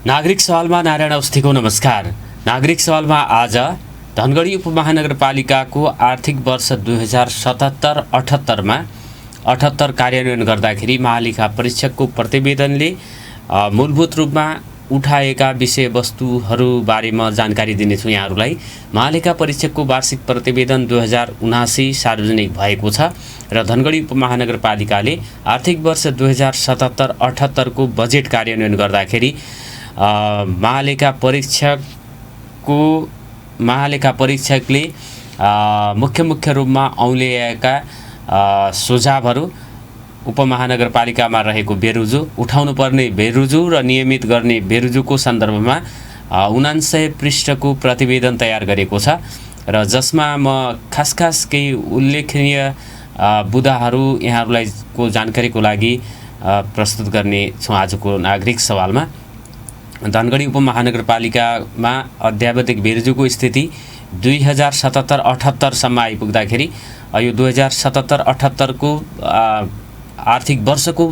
नागरिक सवालमा नारायण अवस्थीको नमस्कार। नागरिक सवालमा आज धनगढी उपमहानगरपालिकाको आर्थिक वर्ष 2077-78मा 78 कार्यान्वयन गर्दाखेरि महालेखा परीक्षकको प्रतिवेदनले मूलभूत रूपमा उठाएका विषयवस्तुहरू बारेमा जानकारी दिनेछु यहाँहरूलाई। महालेखा परीक्षकको वार्षिक प्रतिवेदन 2079 सार्वजनिक भएको छ र धनगढी उपमहानगरपालिकाले आर्थिक वर्ष 2077-78 को बजेट कार्यान्वयन गर्दाखेरि महालेखा परीक्षकले मुख्य रूपमा औल्याएका सुझावहरू उपमहानगरपालिकामा रहेको बेरुजु, उठाउनुपर्ने बेरुजु र नियमित गर्ने बेरुजुको सन्दर्भमा 79 पृष्ठको प्रतिवेदन तयार गरेको छ र जसमा म खास केही उल्लेखनीय बुदाहरू यहाँहरूलाई को जानकारीको लागि प्रस्तुत गर्ने छु आजको नागरिक सवालमा। धनगढी उपमहानगरपालिकामा अध्यावधिक बेरुजुको स्थिति 2077-78 सम्म आइपुग्दाखेरि यो 2077-78 को आर्थिक वर्षको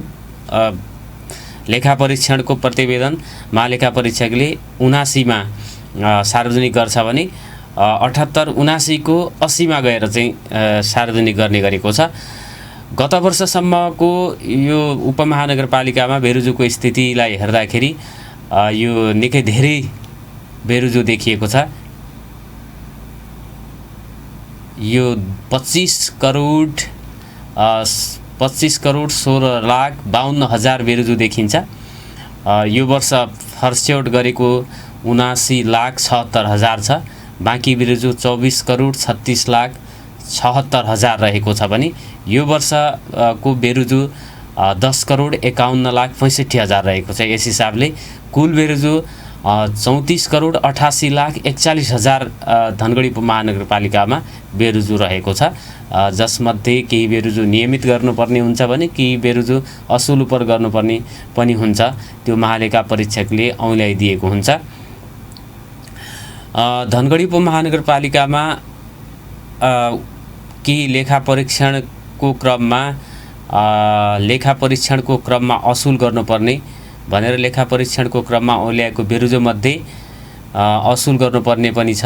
लेखा परीक्षणको प्रतिवेदन महालेखा परीक्षकले 79 मा सार्वजनिक गर्छ भने 78-79 को 80 मा गएर चाहिँ सार्वजनिक गर्ने गरेको छ। गत वर्षसम्मको यो उपमहानगरपालिकामा बेरुजुको स्थितिलाई हेर्दाखेरि यो निकै धेरै बेरुजु देखिएको छ। यो 25 करोड 16,52,000 बेरुजु देखिन्छ। यो वर्ष फर्स्यौट गरेको 79,76,000 छ। बाँकी बेरुजु 24,36,76,000 रहेको छ भने यो वर्षको बेरुजु 10,51,65,000 रहेको छ। यस हिसाबले कुल बेरुजु 34,88,41,000 धनगढी उपमहानगरपालिकामा बेरुजु रहेको छ। जसमध्ये केही बेरुजु नियमित गर्नुपर्ने हुन्छ भने केही बेरुजु असुल उपर गर्नुपर्ने पनि हुन्छ। त्यो महालेखा परीक्षकले औल्याइदिएको हुन्छ। धनगढी उपमहानगरपालिकामा केही लेखा परीक्षणको क्रममा असुल गर्नुपर्ने भनेर लेखा परीक्षणको क्रममा औल्याएको बेरुजुमध्ये असुल गर्नुपर्ने पनि छ।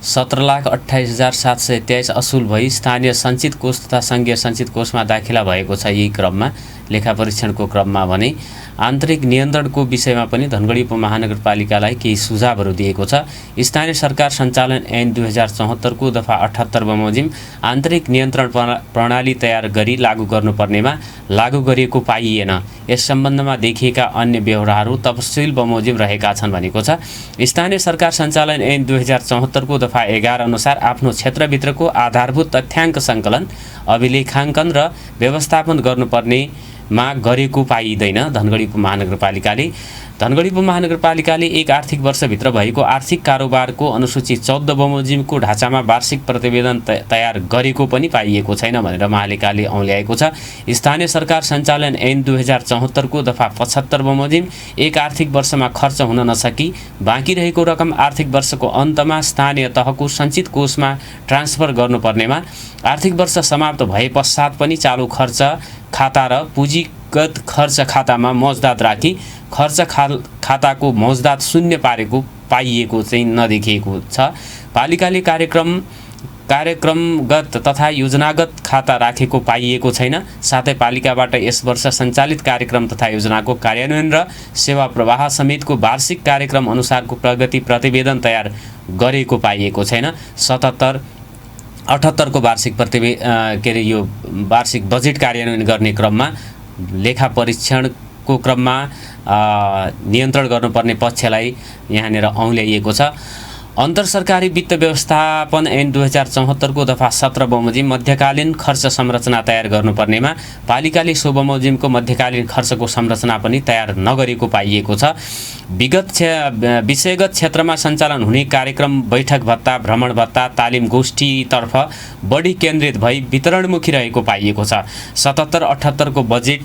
17,28,723 असुल भई स्थानीय सञ्चित कोष तथा सङ्घीय सञ्चित कोषमा दाखिला भएको छ। यही क्रममा लेखा परीक्षणको क्रममा भने आन्तरिक नियन्त्रणको विषयमा पनि धनगढी उपमहानगरपालिकालाई केही सुझावहरू दिएको छ। स्थानीय सरकार सञ्चालन ऐन 2074 को दफा 78 बमोजिम आन्तरिक नियन्त्रण प्रणाली तयार गरी लागू गर्नुपर्नेमा लागू गरिएको पाइएन। यस सम्बन्धमा देखिएका अन्य बेहोराहरू तफसिल बमोजिम रहेका छन् भनेको छ। स्थानीय सरकार सञ्चालन ऐन 2074 को दफा 11 अनुसार आफ्नो क्षेत्रभित्रको आधारभूत तथ्याङ्क सङ्कलन, अभिलेखाङ्कन र व्यवस्थापन गर्नुपर्नेमा गरेको पाइँदैन। धनगढी उपमहानगरपालिकाले एक आर्थिक वर्षभित्र भएको आर्थिक कारोबारको अनुसूची 14 बमोजिमको ढाँचामा वार्षिक प्रतिवेदन तयार गरेको पनि पाइएको छैन भनेर महालेखाले औल्याएको छ। स्थानीय सरकार सञ्चालन ऐन 2074 को दफा 75 बमोजिम एक आर्थिक वर्षमा खर्च हुन नसकी बाँकी रहेको रकम आर्थिक वर्षको अन्तमा स्थानीय तहको सञ्चित कोषमा ट्रान्सफर गर्नुपर्नेमा आर्थिक वर्ष समाप्त भए पश्चात पनि चालु खर्च खाता र पुँजीगत खर्च खातामा मौजदात राखी खर्च खाताको मौजदात शून्य पाइएको चाहिँ नदेखिएको छ। पालिकाले कार्यक्रमगत तथा योजनागत खाता राखेको पाइएको छैन। साथै पालिकाबाट यस वर्ष सञ्चालित कार्यक्रम तथा योजनाको कार्यान्वयन र सेवा प्रवाह समेतको वार्षिक कार्यक्रम अनुसारको प्रगति प्रतिवेदन तयार गरेको पाइएको छैन। 77-78 को यो वार्षिक बजेट कार्यान्वयन गर्ने क्रममा लेखा परीक्षणको क्रममा नियन्त्रण गर्नुपर्ने पक्षलाई यहाँनिर औल्याइएको छ। अन्तर सरकारी वित्त व्यवस्थापन ऐन 2074 को दफा 17 बमोजिम मध्यकालीन खर्च संरचना तयार गर्नुपर्नेमा पालिकाले सो बमोजिमको मध्यकालीन खर्चको संरचना पनि तयार नगरेको पाइएको छ। विषयगत क्षेत्रमा सञ्चालन हुने कार्यक्रम, बैठक भत्ता, भ्रमण भत्ता, तालिम गोष्ठीतर्फ बढी केन्द्रित भई वितरणमुखी रहेको पाइएको छ। 77-78 को बजेट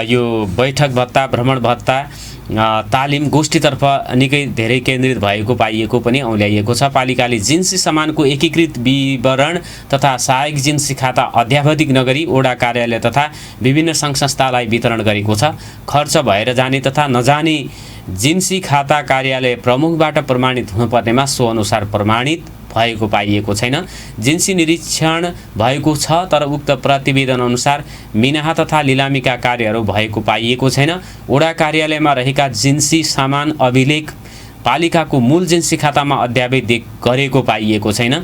यो बैठक भत्ता, भ्रमण भत्ता तालिम गोष्ठीतर्फ निकै धेरै केन्द्रित भएको पाइएको पनि औल्याइएको छ। पालिकाले जिन्सी सामानको एकीकृत विवरण तथा सहायक जिन्सी खाता अध्यावधिक नगरी वडा कार्यालय तथा विभिन्न सङ्घ संस्थालाई वितरण गरेको छ। खर्च भएर जाने तथा नजाने जिन्सी खाता कार्यालय प्रमुखबाट प्रमाणित हुनुपर्नेमा सो अनुसार प्रमाणित भएको पाइएको छैन। जिन्सी निरीक्षण भएको छ तर उक्त प्रतिवेदन अनुसार मिनाहा तथा लिलामीका कार्यहरू भएको पाइएको छैन। वडा कार्यालयमा रहेका जिन्सी सामान अभिलेख पालिकाको मूल जिन्सी खातामा अध्यावधिक गरेको पाइएको छैन।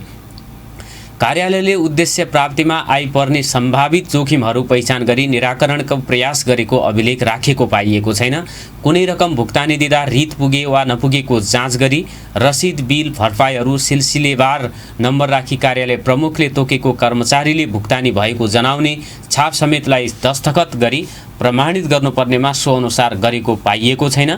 कार्यालयले उद्देश्य प्राप्तिमा आइपर्ने सम्भावित जोखिमहरू पहिचान गरी निराकरणको प्रयास गरेको अभिलेख राखेको पाइएको छैन। कुनै रकम भुक्तानी दिँदा रित पुगे वा नपुगेको जाँच गरी रसिद बिल भरपाईहरू सिलसिलेवार नम्बर राखी कार्यालय प्रमुखले तोकेको कर्मचारीले भुक्तानी भएको जनाउने छाप समेतलाई दस्तखत गरी प्रमाणित गर्नुपर्नेमा सो अनुसार गरेको पाइएको छैन।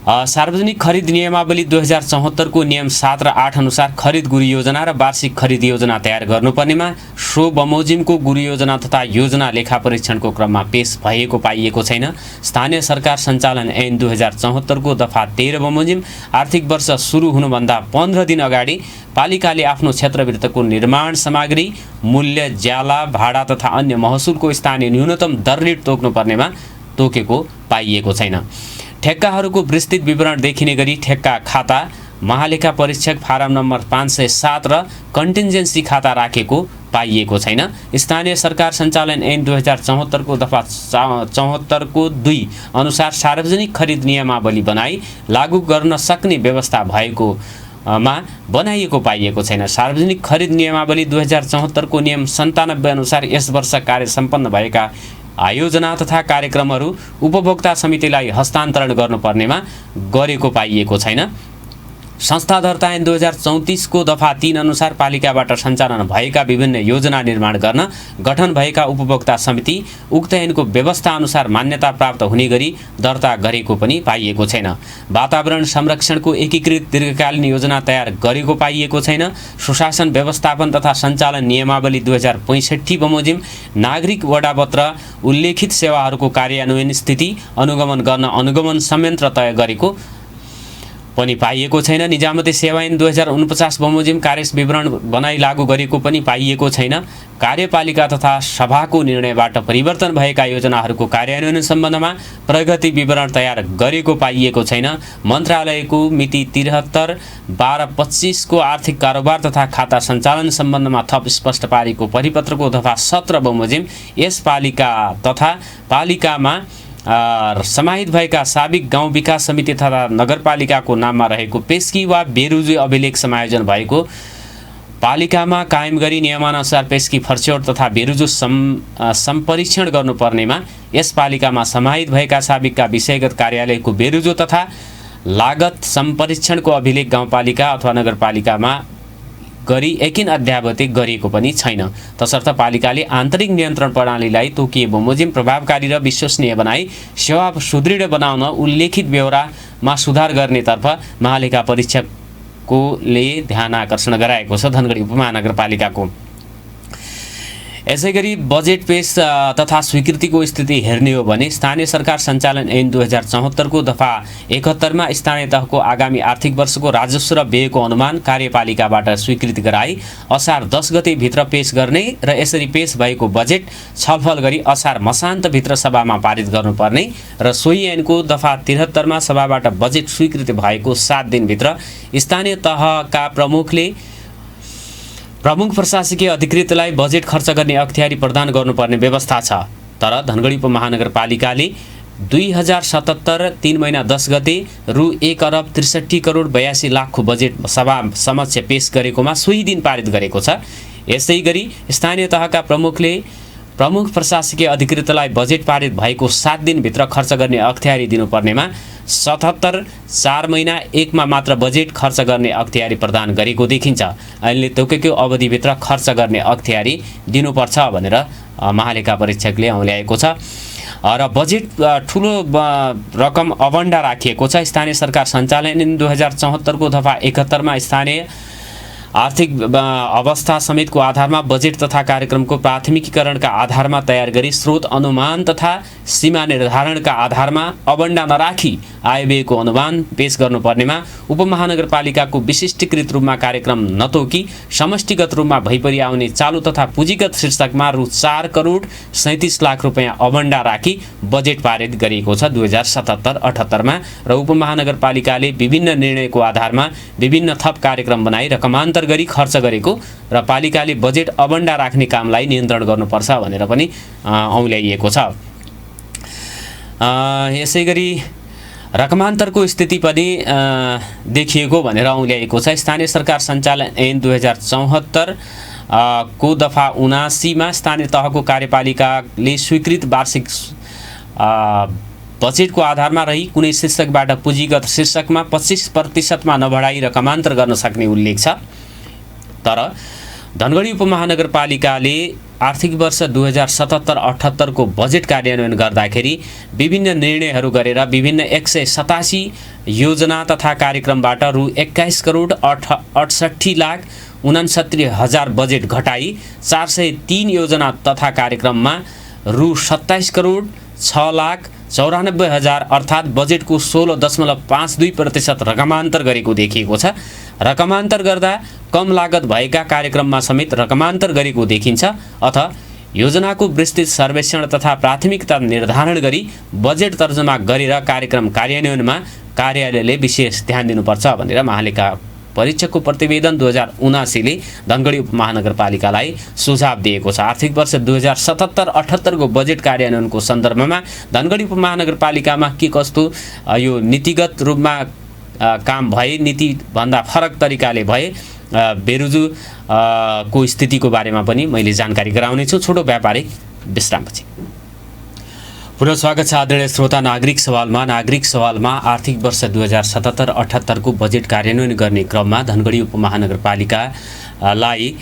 सार्वजनिक खरिद नियमावली 2074 को नियम 7 र 8 अनुसार खरिद गुरु योजना र वार्षिक खरिद योजना तयार गर्नुपर्नेमा सो बमोजिमको गुरु योजना तथा योजना लेखा परीक्षणको क्रममा पेश भएको पाइएको छैन। स्थानीय सरकार सञ्चालन ऐन 2074 को दफा 13 बमोजिम आर्थिक वर्ष सुरु हुनुभन्दा 15 दिन अगाडि पालिकाले आफ्नो क्षेत्रभित्रको निर्माण सामग्री मूल्य ज्याला भाडा तथा अन्य महसुलको स्थानीय न्यूनतम दर रेट तोक्नुपर्नेमा तोकेको पाइएको छैन। ठेक्काहरूको विस्तृत विवरण देखिने गरी ठेक्का खाता महालेखा परीक्षक फारम नम्बर 507 र कन्टिन्जेन्सी खाता राखेको पाइएको छैन। स्थानीय सरकार सञ्चालन ऐन 2074 को दफा 74 को 2 अनुसार सार्वजनिक खरिद नियमावली बनाई लागू गर्न सक्ने व्यवस्था भएको बनाइएको पाइएको छैन। सार्वजनिक खरिद नियमावली 2074 को नियम 97 अनुसार यस वर्ष कार्य सम्पन्न भएका आयोजना तथा कार्यक्रमहरू उपभोक्ता समितिलाई हस्तान्तरण गर्नुपर्नेमा गरेको पाइएको छैन। संस्था दर्ता ऐन 2034 को दफा 3 अनुसार पालिकाबाट सञ्चालन भएका विभिन्न योजना निर्माण गर्न गठन भएका उपभोक्ता समिति उक्त ऐनको व्यवस्था अनुसार मान्यता प्राप्त हुने गरी दर्ता गरेको पनि पाइएको छैन। वातावरण संरक्षणको एकीकृत दीर्घकालीन योजना तयार गरेको पाइएको छैन। सुशासन व्यवस्थापन तथा सञ्चालन नियमावली 2065 बमोजिम नागरिक वडापत्र उल्लेखित सेवाहरूको कार्यान्वयन स्थिति अनुगमन गर्न अनुगमन संयन्त्र तय गरेको पनि पाइएको छैन। निजामती सेवा ऐन 2049 बमोजिम कार्य विवरण बनाई लागू गरेको पनि पाइएको छैन। कार्यपालिका तथा सभाको निर्णयबाट परिवर्तन भएका योजनाहरूको कार्यान्वयन सम्बन्धमा प्रगति विवरण तयार गरेको पाइएको छैन। मन्त्रालयको मिति 73/12/25 को आर्थिक कारोबार तथा खाता सञ्चालन सम्बन्धमा थप स्पष्ट पारेको परिपत्रको दफा 17 बमोजिम यस पालिका तथा पालिकामा समाहित भएका साबिक गाउँ विकास समिति तथा नगरपालिकाको नाममा रहेको पेस्की वा बेरुजी अभिलेख समायोजन भएको पालिकामा कायम गरी नियमानुसार पेस्की फर्च्योट तथा बेरुजु सम्परीक्षण गर्नुपर्नेमा यस पालिकामा समाहित भएका साबिकका विषयगत कार्यालयको बेरुजु तथा लागत सम्परीक्षणको अभिलेख गाउँपालिका अथवा नगरपालिकामा गरी एकिन अध्यावधिक गरिएको पनि छैन। तसर्थ पालिकाले आन्तरिक नियन्त्रण प्रणालीलाई तोकिए बमोजिम प्रभावकारी र विश्वसनीय बनाई सेवा सुदृढ बनाउन उल्लेखित ब्यौरामा सुधार गर्नेतर्फ महालेखा परीक्षकले ध्यान आकर्षण गराएको छ। धनगढी उपमहानगरपालिकाको यसैगरी बजेट पेश तथा स्वीकृतिको स्थिति हेर्ने हो भने स्थानीय सरकार सञ्चालन ऐन 2074 को दफा 71 मा स्थानीय तहको आगामी आर्थिक वर्षको राजस्व र व्ययको अनुमान कार्यपालिकाबाट स्वीकृति गराई असार 10 गते भित्र पेश गर्ने र यसरी पेश भएको बजेट छलफल गरी असार मसान्तभित्र सभामा पारित गर्नुपर्ने र सोही ऐनको दफा 73 मा सभाबाट बजेट स्वीकृति भएको 7 दिनभित्र स्थानीय तहका प्रमुख प्रशासकीय अधिकृतलाई बजेट खर्च गर्ने अख्तियारी प्रदान गर्नुपर्ने व्यवस्था छ। तर धनगढी उपमहानगरपालिकाले 2077 3 महिना 10 गते रु 1 अर्ब 63 करोड 82 लाखको बजेट सभा समक्ष पेश गरेकोमा सोही दिन पारित गरेको छ। यसैगरी स्थानीय तहका प्रमुख प्रशासकीय अधिकृतलाई बजेट पारित भएको 7 दिनभित्र खर्च गर्ने अख्तियारी दिनुपर्नेमा 77 4 महिना 1 मा मात्र बजेट खर्च गर्ने अख्तियारी प्रदान गरेको देखिन्छ। अहिले तोकेको अवधिभित्र खर्च गर्ने अख्तियारी दिनुपर्छ भनेर महालेखा परीक्षकले औल्याएको छ र बजेट ठुलो रकम अबन्डा राखिएको छ। स्थानीय सरकार सञ्चालन 2074 को दफा 71 मा स्थानीय आर्थिक अवस्था समेतको आधारमा बजेट तथा कार्यक्रमको प्राथमिकीकरणका आधारमा तयार गरी स्रोत अनुमान तथा सीमा निर्धारणका आधारमा अबन्डा नराखी आयव्ययको अनुमान पेश गर्नुपर्नेमा उपमहानगरपालिकाको विशिष्टीकृत रूपमा कार्यक्रम नतोकी समष्टिगत रूपमा भइपरि आउने चालु तथा पुँजीगत शीर्षकमा रु 4 करोड 37 लाख रुपैयाँ अबन्डा राखी बजेट पारित गरिएको छ 2077-78 र उपमहानगरपालिकाले विभिन्न निर्णयको आधारमा विभिन्न थप कार्यक्रम बनाई रकमान्तर गरी खर्च गरेको र पालिकाले बजेट अबन्डा राख्ने कामलाई नियन्त्रण गर्नुपर्छ भनेर पनि औल्याइएको छ। यसैगरी रकमान्तरको स्थिति पनि देखिएको भनेर औल्याइएको छ। स्थानीय सरकार सञ्चालन ऐन 2074 को दफा 79 मा स्थानीय तहको कार्यपालिकाले स्वीकृत वार्षिक बजेटको आधारमा रही कुनै शीर्षकबाट पुँजीगत शीर्षकमा 25% मा नबढाई रकमान्तर गर्न सक्ने उल्लेख छ। तर धनगढी उपमहानगरपालिकाले आर्थिक वर्ष 2077-78 को बजेट कार्यान्वयन गर्दाखेरि विभिन्न निर्णयहरू गरेर विभिन्न 187 योजना तथा कार्यक्रमबाट रु 21 करोड 68 लाख 69 हजार बजेट घटाई 403 योजना तथा कार्यक्रममा रु 27 करोड 6 लाख 94 हजार अर्थात् बजेटको 16.52% रकमान्तर गरेको देखिएको छ। रकमान्तर गर्दा कम लागत भएका कार्यक्रममा समेत रकमान्तर गरेको देखिन्छ। अथ योजनाको विस्तृत सर्वेक्षण तथा प्राथमिकता निर्धारण गरी बजेट तर्जुमा गरेर कार्यक्रम कार्यान्वयनमा कार्यालयले विशेष ध्यान दिनुपर्छ भनेर महालेखा परीक्षकको प्रतिवेदन 2079 ले धनगढी उपमहानगरपालिकालाई सुझाव दिएको छ। आर्थिक वर्ष 2077-78 को बजेट कार्यान्वयनको सन्दर्भमा धनगढी उपमहानगरपालिकामा के कस्तो यो नीतिगत रूपमा काम भए, नीतिभन्दा फरक तरिकाले भए, बेरुजु को स्थितिको बारेमा पनि मैले जानकारी गराउनेछु। छोटो व्यापारिक विश्रामपछि पुनः स्वागत छ आदरणीय श्रोता। नागरिक सवालमा आर्थिक वर्ष 2077-78 को बजेट कार्यान्वयन गर्ने क्रममा धनगढी उपमहानगरपालिकालाई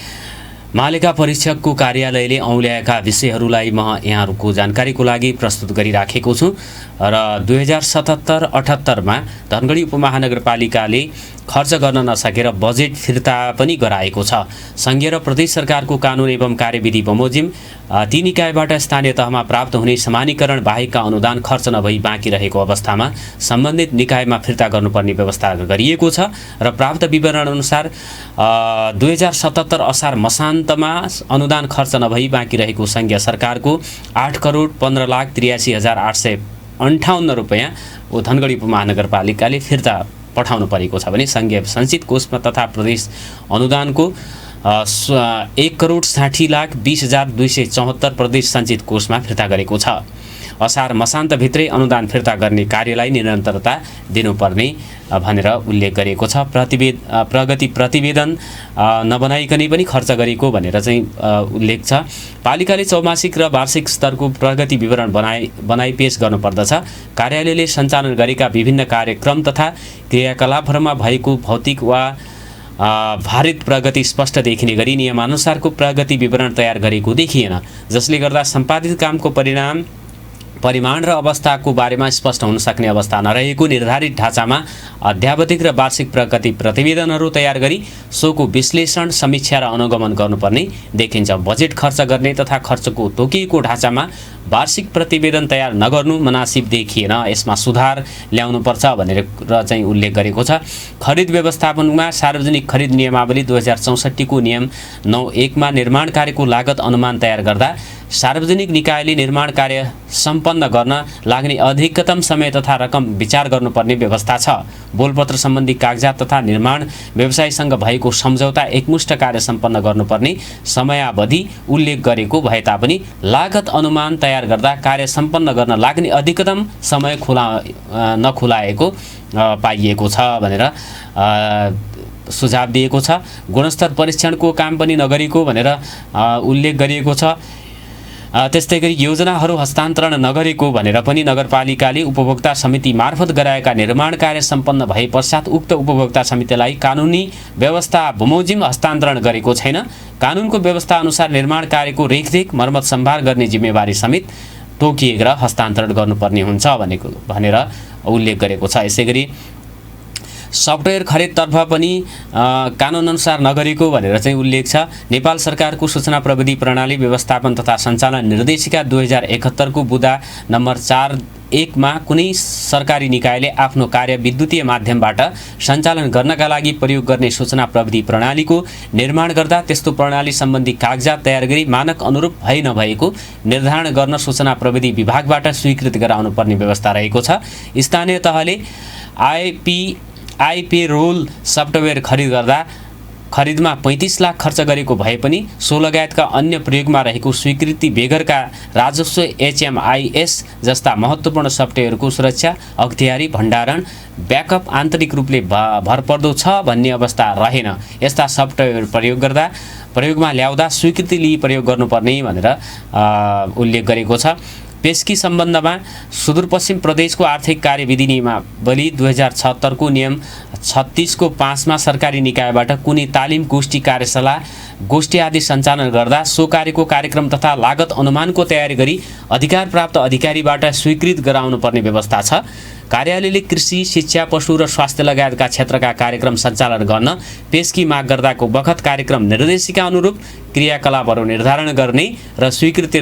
महालेखा परीक्षकको कार्यालयले औल्याएका विषयहरूलाई म यहाँहरूको जानकारीको लागि प्रस्तुत गरिराखेको छु। र 2077-78 मा धनगढी उपमहानगरपालिकाले खर्च गर्न नसकेर बजेट फिर्ता पनि गराएको छ। संघीय र प्रदेश सरकारको कानुन एवं कार्यविधि बमोजिम ती निकायबाट स्थानीय तहमा प्राप्त हुने समानीकरण बाहेकका अनुदान खर्च नभई बाँकी रहेको अवस्थामा सम्बन्धित निकायमा फिर्ता गर्नुपर्ने व्यवस्था गरिएको छ। र प्राप्त विवरण अनुसार 2077 असार मसान्तमा अनुदान खर्च नभई बाँकी रहेको संघीय सरकारको 8 करोड 15 लाख 83 हजार 858 रुपैयाँ धनगढी उपमहानगरपालिकाले फिर्ता पठाउनु परेको छ भने संघीय सञ्चित कोषमा तथा प्रदेश अनुदानको 1 करोड 60 लाख 20 हजार 274 प्रदेश सञ्चित कोषमा फिर्ता गरेको छ। असार मसान्तभित्रै अनुदान फिर्ता गर्ने कार्यलाई निरन्तरता दिनुपर्ने भनेर उल्लेख गरेको छ। प्रगति प्रतिवेदन नबनाइकनै पनि खर्च गरेको भनेर चाहिँ उल्लेख छ। पालिकाले चौमासिक र वार्षिक स्तरको प्रगति विवरण बनाई पेश गर्नुपर्दछ। कार्यालयले सञ्चालन गरेका विभिन्न कार्यक्रम तथा क्रियाकलापहरूमा भएको भौतिक वा भारित प्रगति स्पष्ट देखिने गरी नियमानुसारको प्रगति विवरण तयार गरेको देखिएन, जसले गर्दा सम्पादित कामको परिमाण र अवस्थाको बारेमा स्पष्ट हुन सक्ने अवस्था नरहेको निर्धारित ढाँचामा अध्यावधिक र वार्षिक प्रगति प्रतिवेदनहरू तयार गरी सोको विश्लेषण समीक्षा र अनुगमन गर्नुपर्ने देखिन्छ। बजेट खर्च गर्ने तथा खर्चको तोकिएको ढाँचामा वार्षिक प्रतिवेदन तयार नगर्नु मनासिब देखिएन, यसमा सुधार ल्याउनुपर्छ भनेर चाहिँ उल्लेख गरेको छ। खरिद व्यवस्थापनमा सार्वजनिक खरिद नियमावली 2064 को नियम 91 मा निर्माण कार्यको लागत अनुमान तयार गर्दा सार्वजनिक निकायले निर्माण कार्य सम्पन्न गर्न लाग्ने अधिकतम समय तथा रकम विचार गर्नुपर्ने व्यवस्था छ। बोलपत्र सम्बन्धी कागजात तथा निर्माण व्यवसायीसँग भएको सम्झौता एकमुष्ट कार्य सम्पन्न गर्नुपर्ने समयावधि उल्लेख गरेको भए तापनि लागत अनुमान तयार गर्दा कार्य सम्पन्न गर्न लाग्ने अधिकतम समय नखुलाएको पाइएको छ भनेर सुझाव दिएको छ। गुणस्तर परीक्षणको काम पनि नगरेको भनेर उल्लेख गरिएको छ। त्यस्तै गरी योजनाहरू हस्तान्तरण नगरेको भनेर पनि नगरपालिकाले उपभोक्ता समिति मार्फत गराएका निर्माण कार्य सम्पन्न भए पश्चात उक्त उपभोक्ता समितिलाई कानुनी व्यवस्था बमोजिम हस्तान्तरण गरेको छैन। कानुनको व्यवस्था अनुसार निर्माण कार्यको रेखदेख मर्मत सम्भार गर्ने जिम्मेवारी समेत तोकिएर हस्तान्तरण गर्नुपर्ने हुन्छ भनेर उल्लेख गरेको छ। यसैगरी सफ्टवेयर खरिदतर्फ पनि कानुनअनुसार नगरेको भनेर चाहिँ उल्लेख छ। नेपाल सरकारको सूचना प्रविधि प्रणाली व्यवस्थापन तथा सञ्चालन निर्देशिका 2071 को बुँदा नम्बर 41 मा कुनै सरकारी निकायले आफ्नो कार्य विद्युतीय माध्यमबाट सञ्चालन गर्नका लागि प्रयोग गर्ने सूचना प्रविधि प्रणालीको निर्माण गर्दा त्यस्तो प्रणाली सम्बन्धी कागजात तयार गरी मानक अनुरूप भए नभएको निर्धारण गर्न सूचना प्रविधि विभागबाट स्वीकृत गराउनु पर्ने व्यवस्था रहेको छ। स्थानीय तहले आइपी रोल सफ्टवेयर खरिदमा 35 लाख खर्च गरेको भए पनि सो लगायतका अन्य प्रयोगमा रहेको स्वीकृति बेगरका राजस्व HMIS जस्ता महत्त्वपूर्ण सफ्टवेयरको सुरक्षा, अख्तियारी, भण्डारण, ब्याकअप आन्तरिक रूपले भरपर्दो छ भन्ने अवस्था रहेन। यस्ता सफ्टवेयर प्रयोगमा ल्याउँदा स्वीकृति लिई प्रयोग गर्नुपर्ने भनेर उल्लेख गरेको छ। पेस्की सम्बन्धमा सुदूरपश्चिम प्रदेशको आर्थिक कार्यविधि नियमावली 2076 को नियम 36 को 5 मा सरकारी निकायबाट कुनै तालिम, गोष्ठी, कार्यशाला, गोष्ठी आदि सञ्चालन गर्दा सो कार्यको कार्यक्रम तथा लागत अनुमानको तयारी गरी अधिकार प्राप्त अधिकारीबाट स्वीकृत गराउनु पर्ने व्यवस्था छ। कार्यालयले कृषि, शिक्षा, पशु र स्वास्थ्य लगायतका क्षेत्रका कार्यक्रम सञ्चालन गर्न पेस्की माग गर्दाको बखत कार्यक्रम निर्देशिका अनुरूप क्रियाकलापहरू निर्धारण गर्ने र स्वीकृति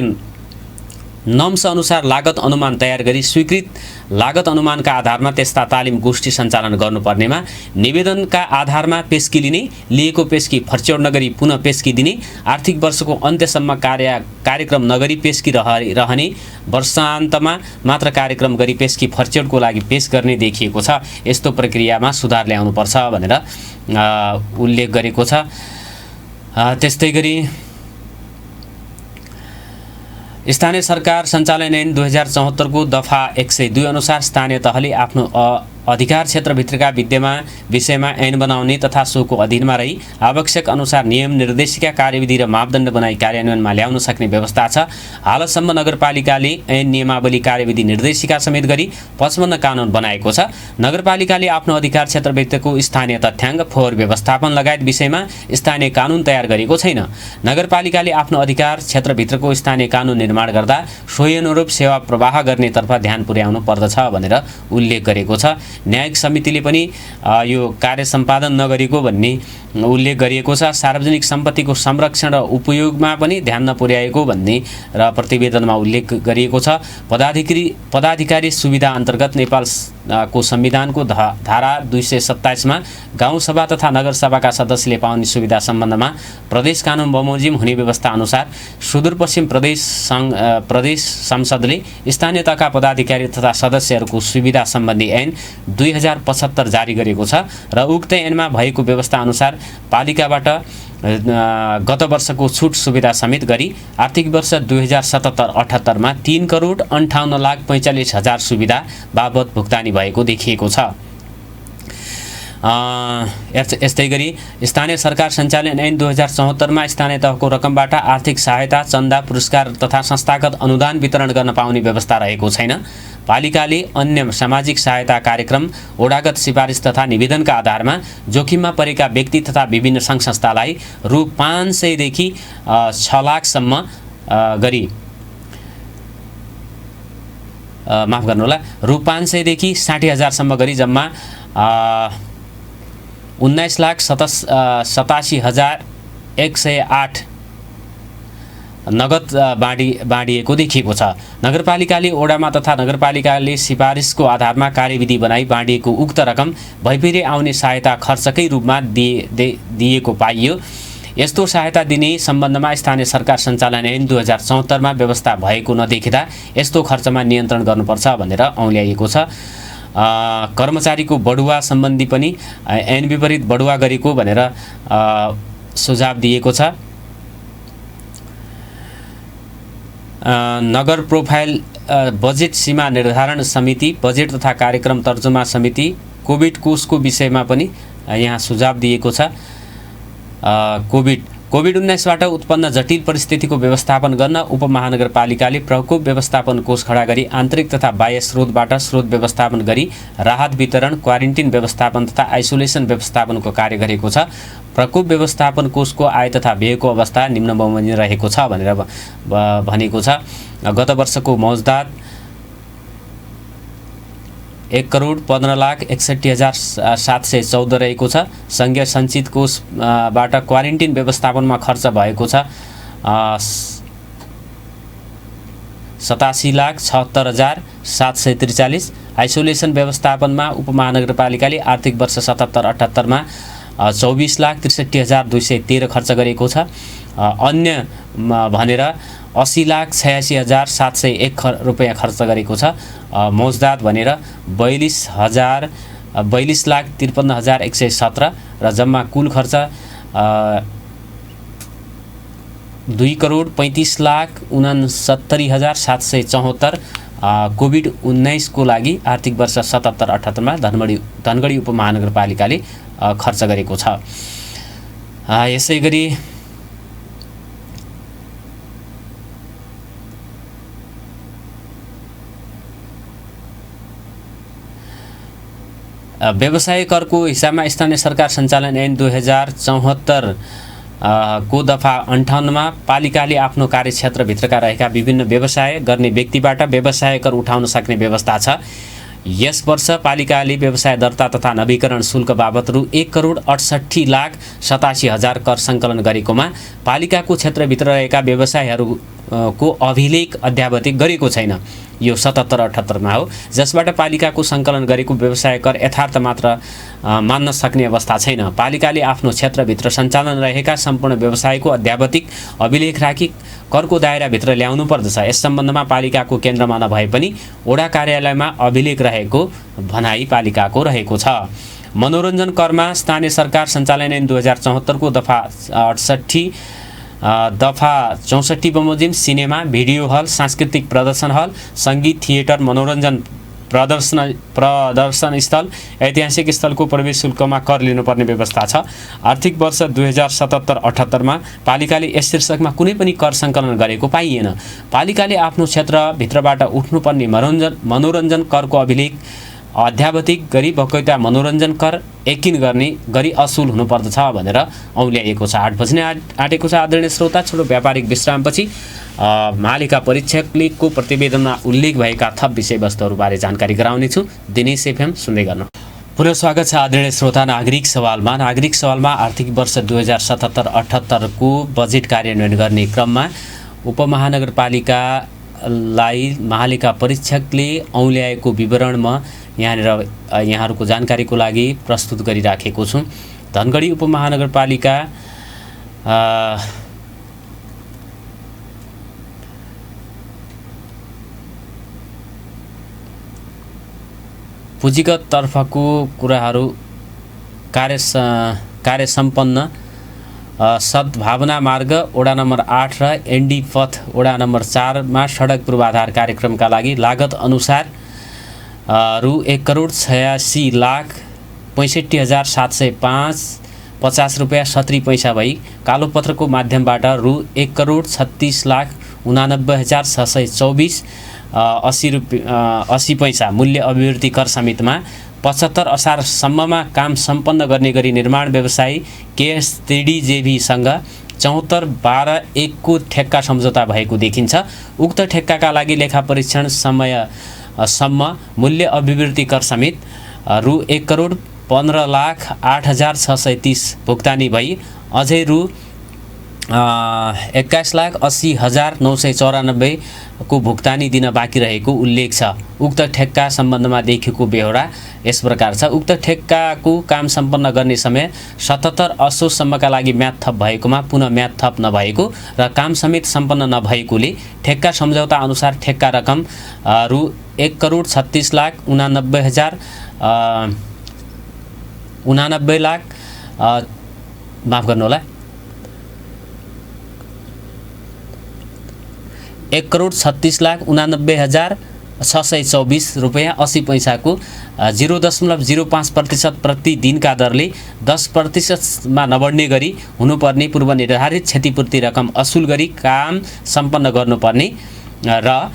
नम्स अनुसार लागत अनुमान तयार गरी स्वीकृत लागत अनुमानका आधारमा त्यस्ता तालिम, गोष्ठी सञ्चालन गर्नुपर्नेमा निवेदनका आधारमा पेस्की लिने, लिएको पेस्की फर्च्याउन नगरी पुनः पेस्की दिने, आर्थिक वर्षको अन्त्यसम्म कार्यक्रम नगरी पेस्की रहने, वर्षान्तमा मात्र कार्यक्रम गरी पेस्की फर्च्याउटको लागि पेश गर्ने देखिएको छ। यस्तो प्रक्रियामा सुधार ल्याउनुपर्छ भनेर उल्लेख गरेको छ। त्यस्तै गरी स्थानीय सरकार सञ्चालन ऐन 2074 को दफा 102 अनुसार स्थानीय तहले आफ्नो अधिकार क्षेत्रभित्रका विषयमा ऐन बनाउने तथा सोको अधीनमा रही आवश्यक अनुसार नियम, निर्देशिका, कार्यविधि र मापदण्ड बनाई कार्यान्वयनमा ल्याउन सक्ने व्यवस्था छ। हालसम्म नगरपालिकाले ऐन, नियमावली, कार्यविधि, निर्देशिका समेत गरी 55 कानुन बनाएको छ। नगरपालिकाले आफ्नो अधिकार क्षेत्रभित्रको स्थानीय तथ्याङ्क, फोहोर व्यवस्थापन लगायत विषयमा स्थानीय कानुन तयार गरेको छैन। नगरपालिकाले आफ्नो अधिकार क्षेत्रभित्रको स्थानीय कानुन निर्माण गर्दा सोही अनुरूप सेवा प्रवाह गर्नेतर्फ ध्यान पुर्याउनु पर्दछ भनेर उल्लेख गरेको छ। न्यायिक समितिले पनि यो कार्य सम्पादन नगरेको भन्ने उल्लेख गरिएको छ। सार्वजनिक सम्पत्तिको संरक्षण र उपयोगमा पनि ध्यान नपुर्याएको भन्ने र प्रतिवेदनमा उल्लेख गरिएको छ। पदाधिकारी सुविधा अन्तर्गत नेपालको संविधानको धारा 227 मा गाउँसभा तथा नगरसभाका सदस्यले पाउने सुविधा सम्बन्धमा प्रदेश कानुन बमोजिम हुने व्यवस्था अनुसार सुदूरपश्चिम प्रदेश संसदले स्थानीय तहका पदाधिकारी तथा सदस्यहरूको सुविधा सम्बन्धी ऐन 2075 जारी गरेको छ र उक्त ऐनमा भएको व्यवस्था अनुसार पालिकाबाट गत वर्षको छुट सुविधा समेत गरी आर्थिक वर्ष 2077-78 मा 3,58,45,00,000 सुविधा बाबत भुक्तानी भएको देखिएको छ। यस्तै गरी स्थानीय सरकार सञ्चालन ऐन 2074 मा स्थानीय तहको रकमबाट आर्थिक सहायता, चन्दा, पुरस्कार तथा संस्थागत अनुदान वितरण गर्न पाउने व्यवस्था रहेको छैन। पालिकाले अन्य सामाजिक सहायता कार्यक्रम, ओडागत सिफारिस तथा निवेदनका आधारमा जोखिममा परेका व्यक्ति तथा विभिन्न सङ्घ संस्थालाई रु 500 देखि 6 लाखसम्म गरी माफ गर्नुहोला रु 500 देखि 60,000 सम्म गरी जम्मा 19,87,108 नगद बाँडिएको देखिएको छ। नगरपालिकाले ओडामा तथा नगरपालिकाले सिफारिसको आधारमा कार्यविधि बनाई बाँडिएको उक्त रकम भइफेरि आउने सहायता खर्चकै रूपमा दिएको पाइयो। यस्तो सहायता दिने सम्बन्धमा स्थानीय सरकार सञ्चालन ऐन 2074 मा व्यवस्था भएको नदेखिँदा यस्तो खर्चमा नियन्त्रण गर्नुपर्छ भनेर औल्याइएको छ। कर्मचारीको बढुवा सम्बन्धी पनि ऐन विपरीत बढुवा गरेको भनेर सुझाव दिएको छ। नगर प्रोफाइल बजेट सीमा निर्धारण समिति, बजेट तथा कार्यक्रम तर्जुमा समिति, कोभिड कोषको विषयमा पनि यहाँ सुझाव दिएको छ। कोभिड-19बाट उत्पन्न जटिल परिस्थितिको व्यवस्थापन गर्न उपमहानगरपालिकाले प्रकोप व्यवस्थापन कोष खडा गरी आन्तरिक तथा बाह्य स्रोतबाट स्रोत व्यवस्थापन गरी राहत वितरण, क्वारेन्टिन व्यवस्थापन तथा आइसोलेसन व्यवस्थापनको कार्य गरेको छ। प्रकोप व्यवस्थापन कोषको आय तथा व्ययको अवस्था निम्न बमोजिम रहेको छ भनेर भनेको छ। गत वर्षको मौजदात 1,15,61,714 रहेको छ। सङ्घीय सञ्चित कोषबाट क्वारेन्टिन व्यवस्थापनमा खर्च भएको छ 87,76,743। आइसोलेसन व्यवस्थापनमा उपमहानगरपालिकाले आर्थिक वर्ष 77-78 मा 24,63,213 खर्च गरेको छ। अन्य भनेर 80,86,701 रुपैयाँ खर्च गरेको छ। मौजदात भनेर 42,53,117 र जम्मा कुल खर्च 2,35,69,774 कोभिड-19 को लागि आर्थिक वर्ष 77-78 मा धनगढी उपमहानगरपालिकाले खर्च गरेको छ। यसै गरी व्यवसाय करको हिसाबमा स्थानीय सरकार सञ्चालन ऐन 2074 को दफा 58 मा पालिकाले आफ्नो कार्यक्षेत्रभित्रका रहेका विभिन्न व्यवसाय गर्ने व्यक्तिबाट व्यवसाय कर उठाउन सक्ने व्यवस्था छ। यस वर्ष पालिकाले व्यवसाय दर्ता तथा नवीकरण शुल्क बाबत रु 1,68,87,000 कर सङ्कलन गरेकोमा पालिकाको क्षेत्रभित्र रहेका व्यवसायहरूको अभिलेख अद्यावधि गरेको छैन। यो 77-78 मा हो, जसबाट पालिकाको सङ्कलन गरेको व्यवसाय कर यथार्थ मात्र मान्न सक्ने अवस्था छैन। पालिकाले आफ्नो क्षेत्रभित्र सञ्चालन रहेका सम्पूर्ण व्यवसायको अद्यावधिक अभिलेख राखी करको दायराभित्र ल्याउनु पर्दछ। यस सम्बन्धमा पालिकाको केन्द्रमा नभए पनि वडा कार्यालयमा अभिलेख रहेको भनाई पालिकाको रहेको छ। मनोरञ्जन करमा स्थानीय सरकार सञ्चालन ऐन 2074 को दफा 68 दफा 64 बमोजिम सिनेमा, भिडियो हल, सांस्कृतिक प्रदर्शन हल, सङ्गीत, थिएटर, मनोरञ्जन प्रदर्शन स्थल, ऐतिहासिक स्थलको प्रवेश शुल्कमा कर लिनुपर्ने व्यवस्था छ। आर्थिक वर्ष 2077-78 मा पालिकाले यस शीर्षकमा कुनै पनि कर सङ्कलन गरेको पाइएन। पालिकाले आफ्नो क्षेत्रभित्रबाट उठ्नुपर्ने मनोरञ्जन करको अभिलेख अध्यावधिक गरी बकैता मनोरञ्जन कर यकिन गर्ने गरी असुल हुनुपर्दछ भनेर औल्याइएको छ। 8 बज्ने आँटेको छ। आदरणीय श्रोता, छोटो व्यापारिक विश्रामपछि महालेखा परीक्षकको प्रतिवेदनमा उल्लेख भएका थप विषयवस्तुहरूबारे जानकारी गराउनेछु। दिनेश एफएम सुन्दै गर्नु। पुनः स्वागत छ आदरणीय श्रोता। नागरिक सवालमा आर्थिक वर्ष 2077-78 को बजेट कार्यान्वयन गर्ने क्रममा उपमहानगरपालिकालाई महालेखा परीक्षकले औल्याएको विवरण म यहाँहरूको जानकारीको लागि प्रस्तुत गरिराखेको छु। धनगढी उपमहानगरपालिका पुँजीगत तर्फको कुराहरू कार्य सम्पन्न सद्भावना मार्ग वडा नम्बर 8 र एनडी पथ वडा नम्बर 4 मा सडक पूर्वाधार कार्यक्रमका लागि लागत अनुसार रु 1,66,65,750 रुपैयाँ 70 पैसा भई कालोपत्रको माध्यमबाट रु 1,36,89,624 80 पैसा मूल्य अभिवृद्धि कर समितिमा 75 असारसम्ममा काम सम्पन्न गर्ने गरी निर्माण व्यवसायी केएस 3D जेभीसँग 74/12/1 को ठेक्का सम्झौता भएको देखिन्छ। उक्त ठेक्काका लागि लेखा परीक्षण समयसम्म मूल्य अभिवृद्धि कर समेत रु 1,15,08,630 भुक्तानी भई अझै रु 21,80,994 को भुक्तानी दिन बाँकी रहेको उल्लेख छ। उक्त ठेक्का सम्बन्धमा देखिएको बेहोरा यस प्रकार छ। उक्त ठेक्काको काम सम्पन्न गर्ने समय 77 असोजसम्मका लागि म्याद थप भएकोमा पुनः म्याद थप नभएको र काम समेत सम्पन्न नभएकोले ठेक्का सम्झौता अनुसार ठेक्का रकम रु 1,36,89,89 माफ गर्नुहोला 1,36,89,624 रुपैयाँ 80 पैसाको 0.05% प्रति दिनका दरले 10% मा नबढ्ने गरी हुनुपर्ने पूर्वनिर्धारित क्षतिपूर्ति रकम असुल गरी काम सम्पन्न गर्नुपर्ने र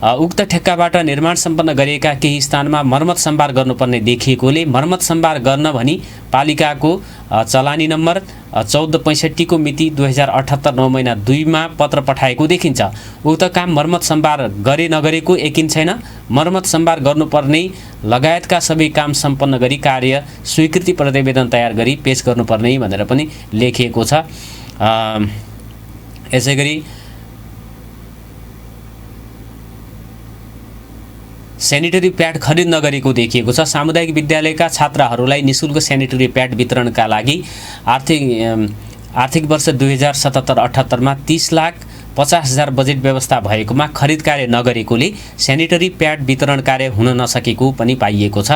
उक्त ठेक्काबाट निर्माण सम्पन्न गरिएका केही स्थानमा मर्मत सम्भार गर्नुपर्ने देखिएकोले मर्मत सम्भार गर्न भनी पालिकाको चलानी नम्बर 1465 को मिति 2078 9 महिना 2 मा पत्र पठाएको देखिन्छ। उक्त काम मर्मत सम्भार गरे नगरेको यकिन छैन। मर्मत सम्भार गर्नुपर्ने लगायतका सबै काम सम्पन्न गरी कार्य स्वीकृति प्रतिवेदन तयार गरी पेश गर्नुपर्ने भनेर पनि लेखिएको छ। यसैगरी सेनिटरी प्याड खरिद नगरेको देखिएको छ। सामुदायिक विद्यालयका छात्राहरूलाई निःशुल्क सेनिटरी प्याड वितरणका लागि आर्थिक वर्ष 2077-78 मा 30,50,000 बजेट व्यवस्था भएकोमा खरिद कार्य नगरेकोले सेनिटरी प्याड वितरण कार्य हुन नसकेको पनि पाइएको छ।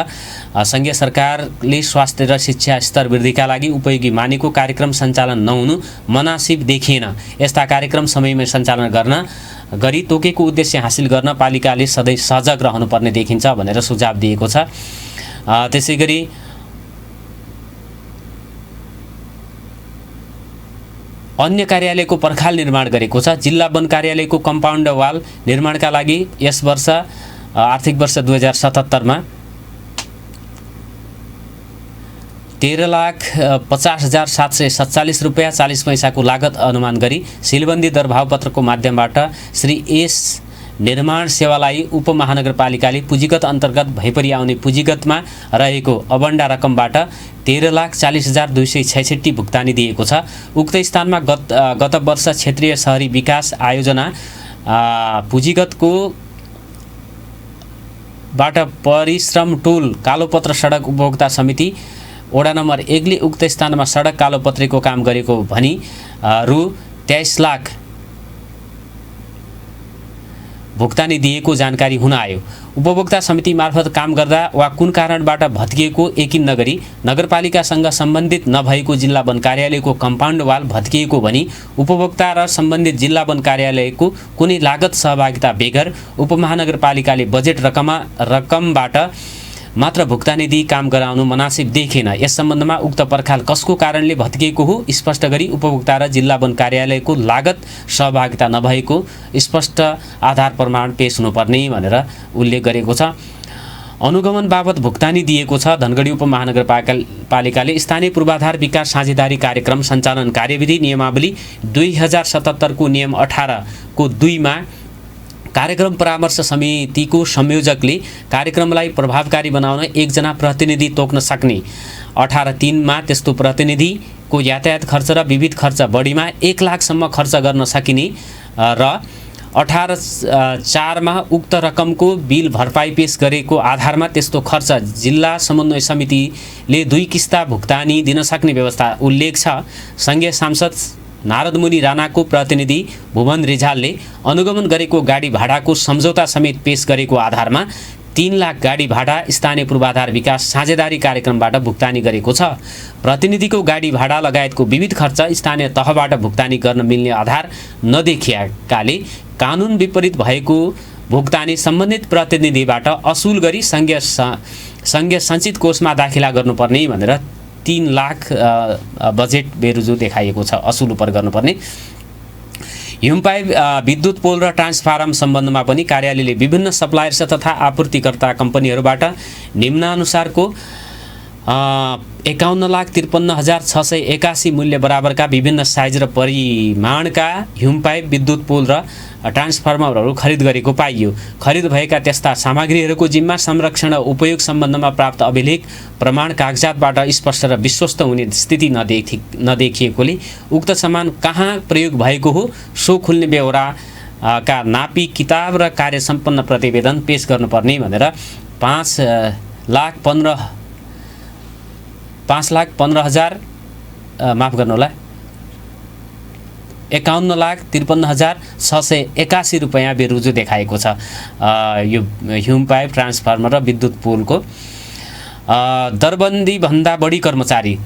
सङ्घीय सरकारले स्वास्थ्य र शिक्षा स्तर वृद्धिका लागि उपयोगी मानेको कार्यक्रम सञ्चालन नहुनु मनासिब देखिएन। यस्ता कार्यक्रम समयमै सञ्चालन गर्न गरी तोकेको उद्देश्य हासिल गर्न पालिकाले सधैँ सजग रहनुपर्ने देखिन्छ भनेर सुझाव दिएको छ। त्यसैगरी अन्य कार्यालयको पर्खाल निर्माण गरेको छ। जिल्ला वन कार्यालयको कम्पाउन्ड वाल निर्माणका लागि यस वर्ष आर्थिक वर्ष 2077 मा 13,50,747 रुपैयाँ 40 पैसाको लागत अनुमान गरी सिलबन्दी दरभावपत्रको माध्यमबाट श्री एस निर्माण सेवालाई उपमहानगरपालिकाले पुँजीगत अन्तर्गत भइपरि आउने पुँजीगतमा रहेको अबन्डा रकमबाट 13,40,266 भुक्तानी दिएको छ। उक्त स्थानमा गत वर्ष क्षेत्रीय शहरी विकास आयोजना पुँजीगतको बाट परिश्रम टोल कालोपत्र सडक उपभोक्ता समिति वडा नम्बर 1 ले उक्त स्थानमा सडक कालोपत्रीको काम गरेको भनी रु 23 लाख भुक्तानी दिएको जानकारी हुन आयो। उपभोक्ता समिति मार्फत काम गर्दा वा कुन कारणबाट भत्किएको यकिन नगरी नगरपालिकासँग सम्बन्धित नभएको जिल्ला वन कार्यालयको कम्पाउन्ड वाल भत्किएको भनी उपभोक्ता र सम्बन्धित जिल्ला वन कार्यालयको कुनै लागत सहभागिता बेगर उपमहानगरपालिकाले बजेट रकमबाट मात्र भुक्तानी दिई काम गराउनु मनासिब देखिएन। यस सम्बन्धमा उक्त पर्खाल कसको कारणले भत्किएको हो स्पष्ट गरी उपभोक्ता र जिल्ला वन कार्यालयको लागत सहभागिता नभएको स्पष्ट आधार प्रमाण पेश हुनुपर्ने भनेर उल्लेख गरेको छ। अनुगमन बाबत भुक्तानी दिएको छ। धनगढी उपमहानगरपालिकाले स्थानीय पूर्वाधार विकास साझेदारी कार्यक्रम सञ्चालन कार्यविधि नियमावली 2077 को नियम 18 को 2 मा कार्यक्रम परामर्श समितिको संयोजकले कार्यक्रमलाई प्रभावकारी बनाउन एकजना प्रतिनिधि तोक्न सक्ने 18(3) मा त्यस्तो प्रतिनिधिको यातायात खर्च र विविध खर्च बढीमा 1 लाखसम्म खर्च गर्न सकिने र 18(4) मा उक्त रकमको बिल भरपाई पेश गरेको आधारमा त्यस्तो खर्च जिल्ला समन्वय समितिले 2 किस्ता भुक्तानी दिन सक्ने व्यवस्था उल्लेख छ। सङ्घीय सांसद नारदमुनि राणाको प्रतिनिधि भुवन रिजालले अनुगमन गरेको गाडी भाडाको सम्झौता समेत पेश गरेको आधारमा 3 लाख गाडी भाडा स्थानीय पूर्वाधार विकास साझेदारी कार्यक्रमबाट भुक्तानी गरेको छ। प्रतिनिधिको गाडी भाडा लगायतको विविध खर्च स्थानीय तहबाट भुक्तानी गर्न मिल्ने आधार नदेखिएकाले कानुन विपरीत भएको भुक्तानी सम्बन्धित प्रतिनिधिबाट असुल गरी सङ्घीय सञ्चित कोषमा दाखिला गर्नुपर्ने भनेर 3 लाख बजेट बेरुजु देखाइएको छ। असुल उपर गर्नुपर्ने। हिमपाइप विद्युत पोल र ट्रान्सफार्मर सम्बन्धमा पनि कार्यालयले विभिन्न सप्लायर्स तथा आपूर्तिकर्ता कम्पनीहरूबाट निम्नानुसारको 51,53,681 मूल्य बराबरका विभिन्न साइज र परिमाणका हिमपाइप विद्युत पोल र ट्रान्सफर्मरहरू खरिद गरेको पाइयो। खरिद भएका त्यस्ता सामग्रीहरूको जिम्मा संरक्षण र उपयोग सम्बन्धमा प्राप्त अभिलेख प्रमाण कागजातबाट स्पष्ट र विश्वस्त हुने स्थिति नदेखिएकोले उक्त सामान कहाँ प्रयोग भएको हो सो खुल्ने बेहोरा का नापी किताब र कार्य सम्पन्न प्रतिवेदन पेश गर्नुपर्ने भनेर 5,15,000 माफ गर्नुहोला 51,53,681 रुपैयाँ बेरुजु देखाएको छ। यो हिमपाइप ट्रान्सफर्मर र विद्युत पोलको दरबन्दी भन्दा बढी कर्मचारी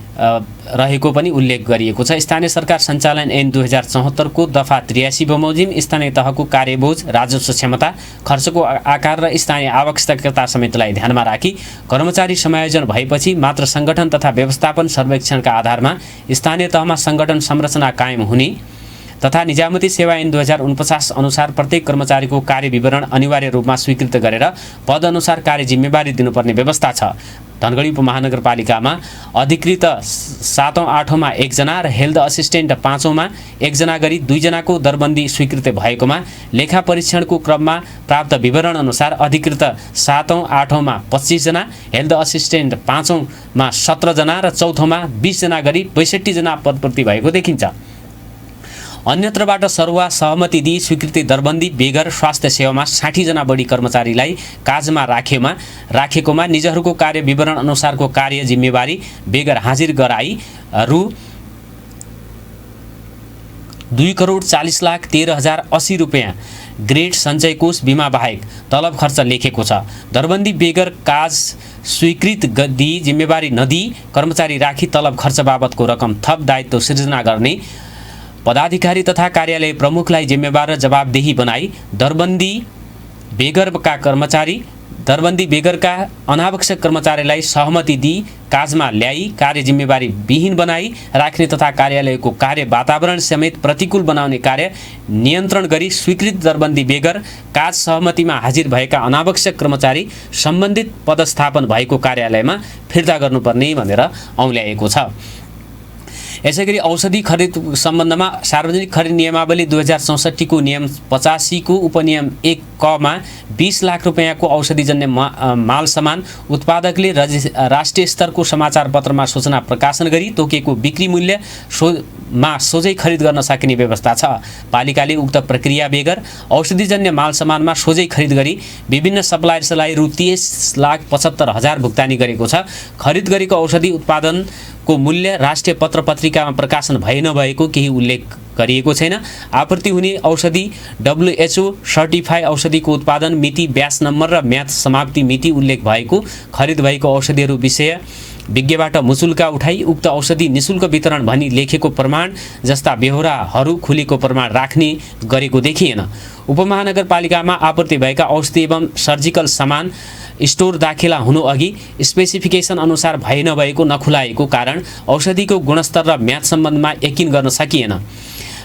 रहेको पनि उल्लेख गरिएको छ। स्थानीय सरकार सञ्चालन ऐन 2074 को दफा 83 बमोजिम स्थानीय तहको कार्यबोझ राजस्व क्षमता खर्चको आकार र स्थानीय आवश्यकता समेतलाई ध्यानमा राखी कर्मचारी समायोजन भएपछि मात्र सङ्गठन तथा व्यवस्थापन सर्वेक्षणका आधारमा स्थानीय तहमा सङ्गठन संरचना कायम हुने तथा निजामती सेवा ऐन 2049 अनुसार प्रत्येक कर्मचारीको कार्य विवरण अनिवार्य रूपमा स्वीकृत गरेर पदअनुसार कार्य जिम्मेवारी दिनुपर्ने व्यवस्था छ। धनगढी उपमहानगरपालिकामा अधिकृत 7औं 8औंमा 1 जना र हेल्थ असिस्टेन्ट 5औंमा 1 जना गरी 2 जनाको दरबन्दी स्वीकृत भएकोमा लेखा परीक्षणको क्रममा प्राप्त विवरण अनुसार अधिकृत 7औं 8औंमा 25 जना, हेल्थ असिस्टेन्ट 5औंमा 17 जना र 4थौंमा 20 जना गरी 62 जना पदपूर्ति भएको देखिन्छ। अन्यत्रबाट सरुवा सहमति दिई स्वीकृति दरबन्दी बेगर स्वास्थ्य सेवामा 60 जना बढी कर्मचारीलाई काजमा राखेकोमा निजहरूको कार्य विवरण अनुसारको कार्य जिम्मेवारी बेगर हाजिर गराई रु 2,40,13,080 रुपैयाँ ग्रेड सञ्चय कोष बिमा बाहेक तलब खर्च लेखेको छ। दरबन्दी बेगर काज स्वीकृत दिई जिम्मेवारी नदिई कर्मचारी राखी तलब खर्च बाबतको रकम थप दायित्व सिर्जना गर्ने पदाधिकारी तथा कार्यालय प्रमुखलाई जिम्मेवार र जवाबदेही बनाई दरबन्दी बेगरका अनावश्यक कर्मचारीलाई सहमति दिई काजमा ल्याई कार्य जिम्मेवारी विहीन बनाई राख्ने तथा कार्यालयको कार्य वातावरण समेत प्रतिकूल बनाउने कार्य नियन्त्रण गरी स्वीकृत दरबन्दी बेगर काज सहमतिमा हाजिर भएका अनावश्यक कर्मचारी सम्बन्धित पदस्थापन भएको कार्यालयमा फिर्ता गर्नुपर्ने भनेर औल्याएको छ। यसैगरी औषधि खरिद सम्बन्धमा सार्वजनिक खरिद नियमावली 2064 को नियम 85 को उपनियम 1 क मा 20 लाख रुपैयाँको औषधिजन्य माल सामान उत्पादकले राष्ट्रिय स्तरको समाचार पत्रमा सूचना प्रकाशन गरी तोकेको बिक्री मूल्य सोझै खरिद गर्न सकिने व्यवस्था छ। पालिकाले उक्त प्रक्रिया बेगर औषधिजन्य माल सामानमा सोझै खरिद गरी विभिन्न सप्लायर्सलाई रु 30,75,000 भुक्तानी गरेको छ। खरिद गरेको औषधि उत्पादनको मूल्य राष्ट्रिय पत्र पत्रिकामा प्रकाशन भए नभएको केही उल्लेख गरिएको छैन। आपूर्ति हुने औषधि WHO सर्टिफाई औषधिको उत्पादन मिति, ब्याच नम्बर र म्याद समाप्ति मिति उल्लेख भएको खरिद भएको औषधिहरू विषय विज्ञबाट मुचुल्का उठाई उक्त औषधि निशुल्क वितरण भनी लेखेको प्रमाण जस्ता बेहोराहरू खुलेको प्रमाण राख्ने गरेको देखिएन। उपमहानगरपालिकामा आपूर्ति भएका औषधि एवं सर्जिकल सामान स्टोर दाखिला हुनु अघि स्पेसिफिकेसन अनुसार भए नभएको नखुलाएको कारण औषधिको गुणस्तर र म्याद सम्बन्धमा यकिन गर्न सकिएन।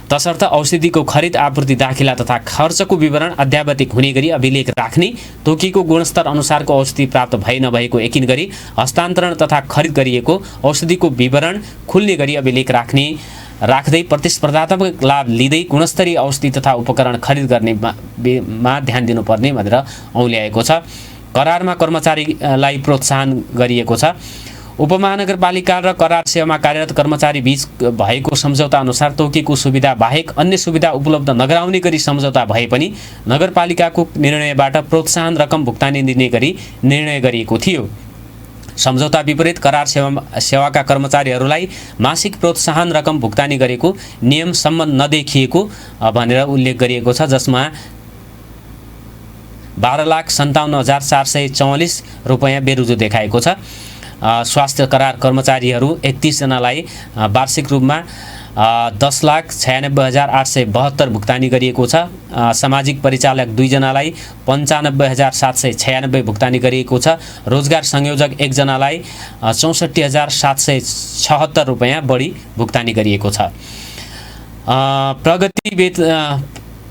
तसर्थ औषधिको खरिद आपूर्ति दाखिला तथा खर्चको विवरण अध्यावधिक हुने गरी अभिलेख राख्ने, तोकेको गुणस्तर अनुसारको औषधि प्राप्त भए नभएको यकिन गरी हस्तान्तरण तथा खरिद गरिएको औषधिको विवरण खुल्ने गरी अभिलेख राख्दै प्रतिस्पर्धात्मक लाभ लिँदै गुणस्तरीय औषधि तथा उपकरण खरिद गर्नेमा ध्यान दिनुपर्ने भनेर औल्याएको छ। करारमा कर्मचारीलाई प्रोत्साहन गरिएको छ। उपमहानगरपालिका र करार सेवामा कार्यरत कर्मचारी बीच भएको सम्झौता अनुसार तोकेको सुविधा बाहेक अन्य सुविधा उपलब्ध नगराउने गरी सम्झौता भए पनि नगरपालिकाको निर्णयबाट प्रोत्साहन रकम भुक्तानी दिने गरी निर्णय गरिएको थियो। सम्झौता विपरीत करार सेवाका कर्मचारीहरूलाई मासिक प्रोत्साहन रकम भुक्तानी गरेको नियम सम्बन्ध नदेखिएको भनेर उल्लेख गरिएको छ, जसमा 12,57,444 रुपैयाँ बेरुजु देखाएको छ। स्वास्थ्य करार कर्मचारीहरू 31 जनालाई वार्षिक रूपमा 10,96,872 भुक्तानी गरिएको छ। सामाजिक परिचालक 2 जनालाई 95,796 भुक्तानी गरिएको छ। रोजगार संयोजक 1 जनालाई 64,776 रुपैयाँ बढी भुक्तानी गरिएको छ।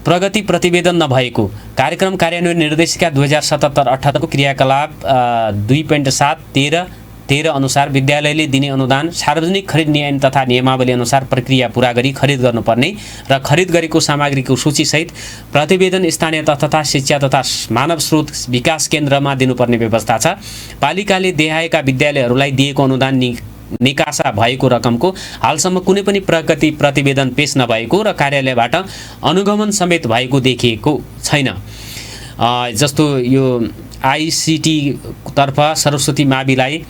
प्रगति प्रतिवेदन नभएको कार्यक्रम कार्यान्वयन निर्देशिका 2077-78 को क्रियाकलाप 2.7.13 अनुसार विद्यालयले दिने अनुदान सार्वजनिक खरिद नियम तथा नियमावली अनुसार प्रक्रिया पूरा गरी खरिद गर्नुपर्ने र खरिद गरेको सामग्रीको सूचीसहित प्रतिवेदन स्थानीय तथा शिक्षा तथा मानव स्रोत विकास केन्द्रमा दिनुपर्ने व्यवस्था छ। पालिकाले देहाएका विद्यालयहरूलाई दिएको अनुदान निकासा भएको रकमको हालसम्म कुनै पनि प्रगति प्रतिवेदन पेश नभएको र कार्यालयबाट अनुगमन समेत भएको देखिएको छैन। जस्तो यो ICT तर्फ सरस्वती माविलाई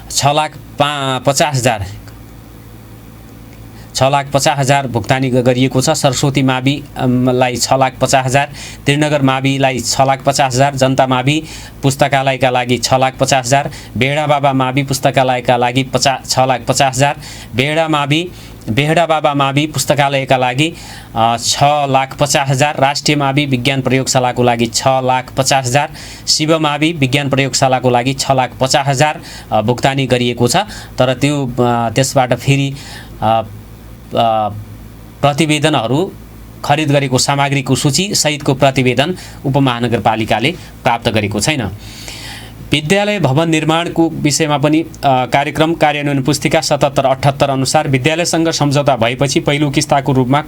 6,50,000 भुक्तानी गरिएको छ। सरस्वती माविलाई 6,50,000, त्रिनगर माविलाई 6,50,000, जनता मावि पुस्तकालयका लागि 6,50,000, बेहडा बाबा मावि पुस्तकालयका लागि 6,50,000, बेहडा बाबा मावि पुस्तकालयका लागि 6,50,000, राष्ट्रिय मावि विज्ञान प्रयोगशालाको लागि 6,50,000, शिव मावि विज्ञान प्रयोगशालाको लागि 6,50,000 भुक्तानी गरिएको छ। तर त्यसबाट फेरि प्रतिवेदनहरू खरिद गरेको सामग्रीको सूची सहितको प्रतिवेदन उपमहानगरपालिकाले प्राप्त गरेको छैन। विद्यालय भवन निर्माणको विषयमा पनि कार्यक्रम कार्यान्वयन पुस्तिका 77-78 अनुसार विद्यालयसँग सम्झौता भएपछि पहिलो किस्ताको रूपमा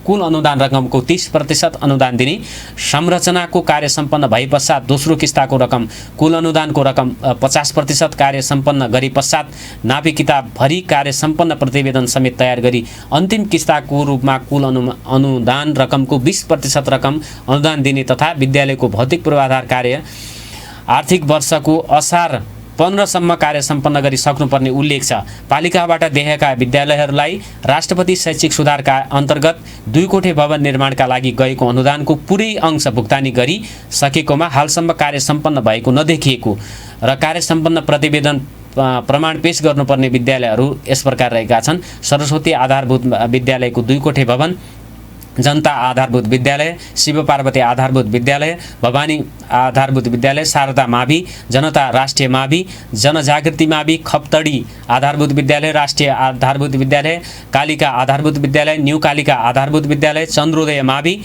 कुल अनुदान रकमको 30% अनुदान दिने, संरचनाको कार्य सम्पन्न भए पश्चात दोस्रो किस्ताको रकम कुल अनुदानको रकम 50% कार्य सम्पन्न गरे पश्चात नापी किताब भरी कार्य सम्पन्न प्रतिवेदन समेत तयार गरी अन्तिम किस्ताको रूपमा कुल अनुदान रकमको 20% रकम अनुदान दिने तथा विद्यालयको भौतिक पूर्वाधार कार्य आर्थिक वर्षको असार 15 सम्म कार्य सम्पन्न गरी सक्नुपर्ने उल्लेख छ। पालिकाबाट देखेका विद्यालयहरूलाई राष्ट्रपति शैक्षिक सुधारका अन्तर्गत 2 कोठे भवन निर्माणका लागि गएको अनुदानको पुरै अंश भुक्तानी गरी सकेकोमा हालसम्म कार्य सम्पन्न भएको नदेखिएको र कार्य सम्पन्न प्रतिवेदन प्रमाण पेश गर्नुपर्ने विद्यालयहरू यस प्रकार रहेका छन्। सरस्वती आधारभूत विद्यालयको 2 कोठे भवन, जनता आधारभूत विद्यालय, शिव पार्वती आधारभूत विद्यालय, भवानी आधारभूत विद्यालय, शारदा मावि, जनता राष्ट्रिय मावि, जनजागृति मावि, खप्तडी आधारभूत विद्यालय, राष्ट्रिय आधारभूत विद्यालय, कालिका आधारभूत विद्यालय, न्यू कालिका आधारभूत विद्यालय, चन्द्रोदय मावि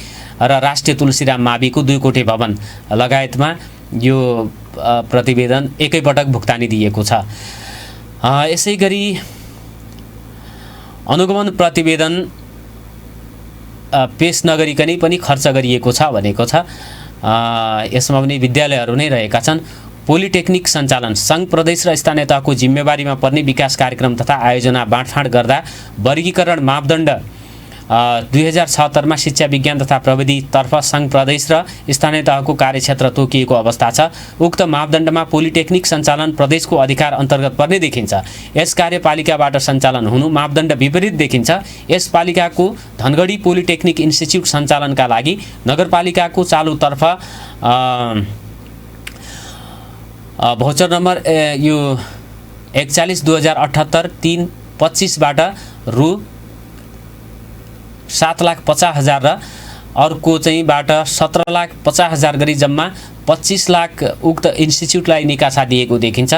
र राष्ट्रिय तुलसीराम माविको 2 कोठे भवन लगायतमा यो प्रतिवेदन एकैपटक भुक्तानी दिएको छ। यसै गरी अनुगमन प्रतिवेदन पेश नगरिकनै पनि खर्च गरिएको छ भनेको छ। यसमा पनि विद्यालयहरू नै रहेका छन्। पोलिटेक्निक सञ्चालन सङ्घ प्रदेश र स्थानीय तहको जिम्मेवारीमा पर्ने विकास कार्यक्रम तथा आयोजना बाँडफाँड गर्दा वर्गीकरण मापदण्ड 2076 मा शिक्षा विज्ञान तथा प्रविधितर्फ सङ्घ प्रदेश र स्थानीय तहको कार्यक्षेत्र तोकिएको अवस्था छ। उक्त मापदण्डमा पोलिटेक्निक सञ्चालन प्रदेशको अधिकार अन्तर्गत पर्ने देखिन्छ। यस कार्यपालिकाबाट सञ्चालन हुनु मापदण्ड विपरीत देखिन्छ। यस पालिकाको धनगढी पोलिटेक्निक इन्स्टिच्युट सञ्चालनका लागि नगरपालिकाको चालुतर्फ भौचर नम्बर यो 41/2078 325 बाट रु 7,50,000 र अर्को चाहिँ बाट 17,50,000 गरी जम्मा 25 लाख उक्त इन्स्टिच्युटलाई निकासा दिएको देखिन्छ।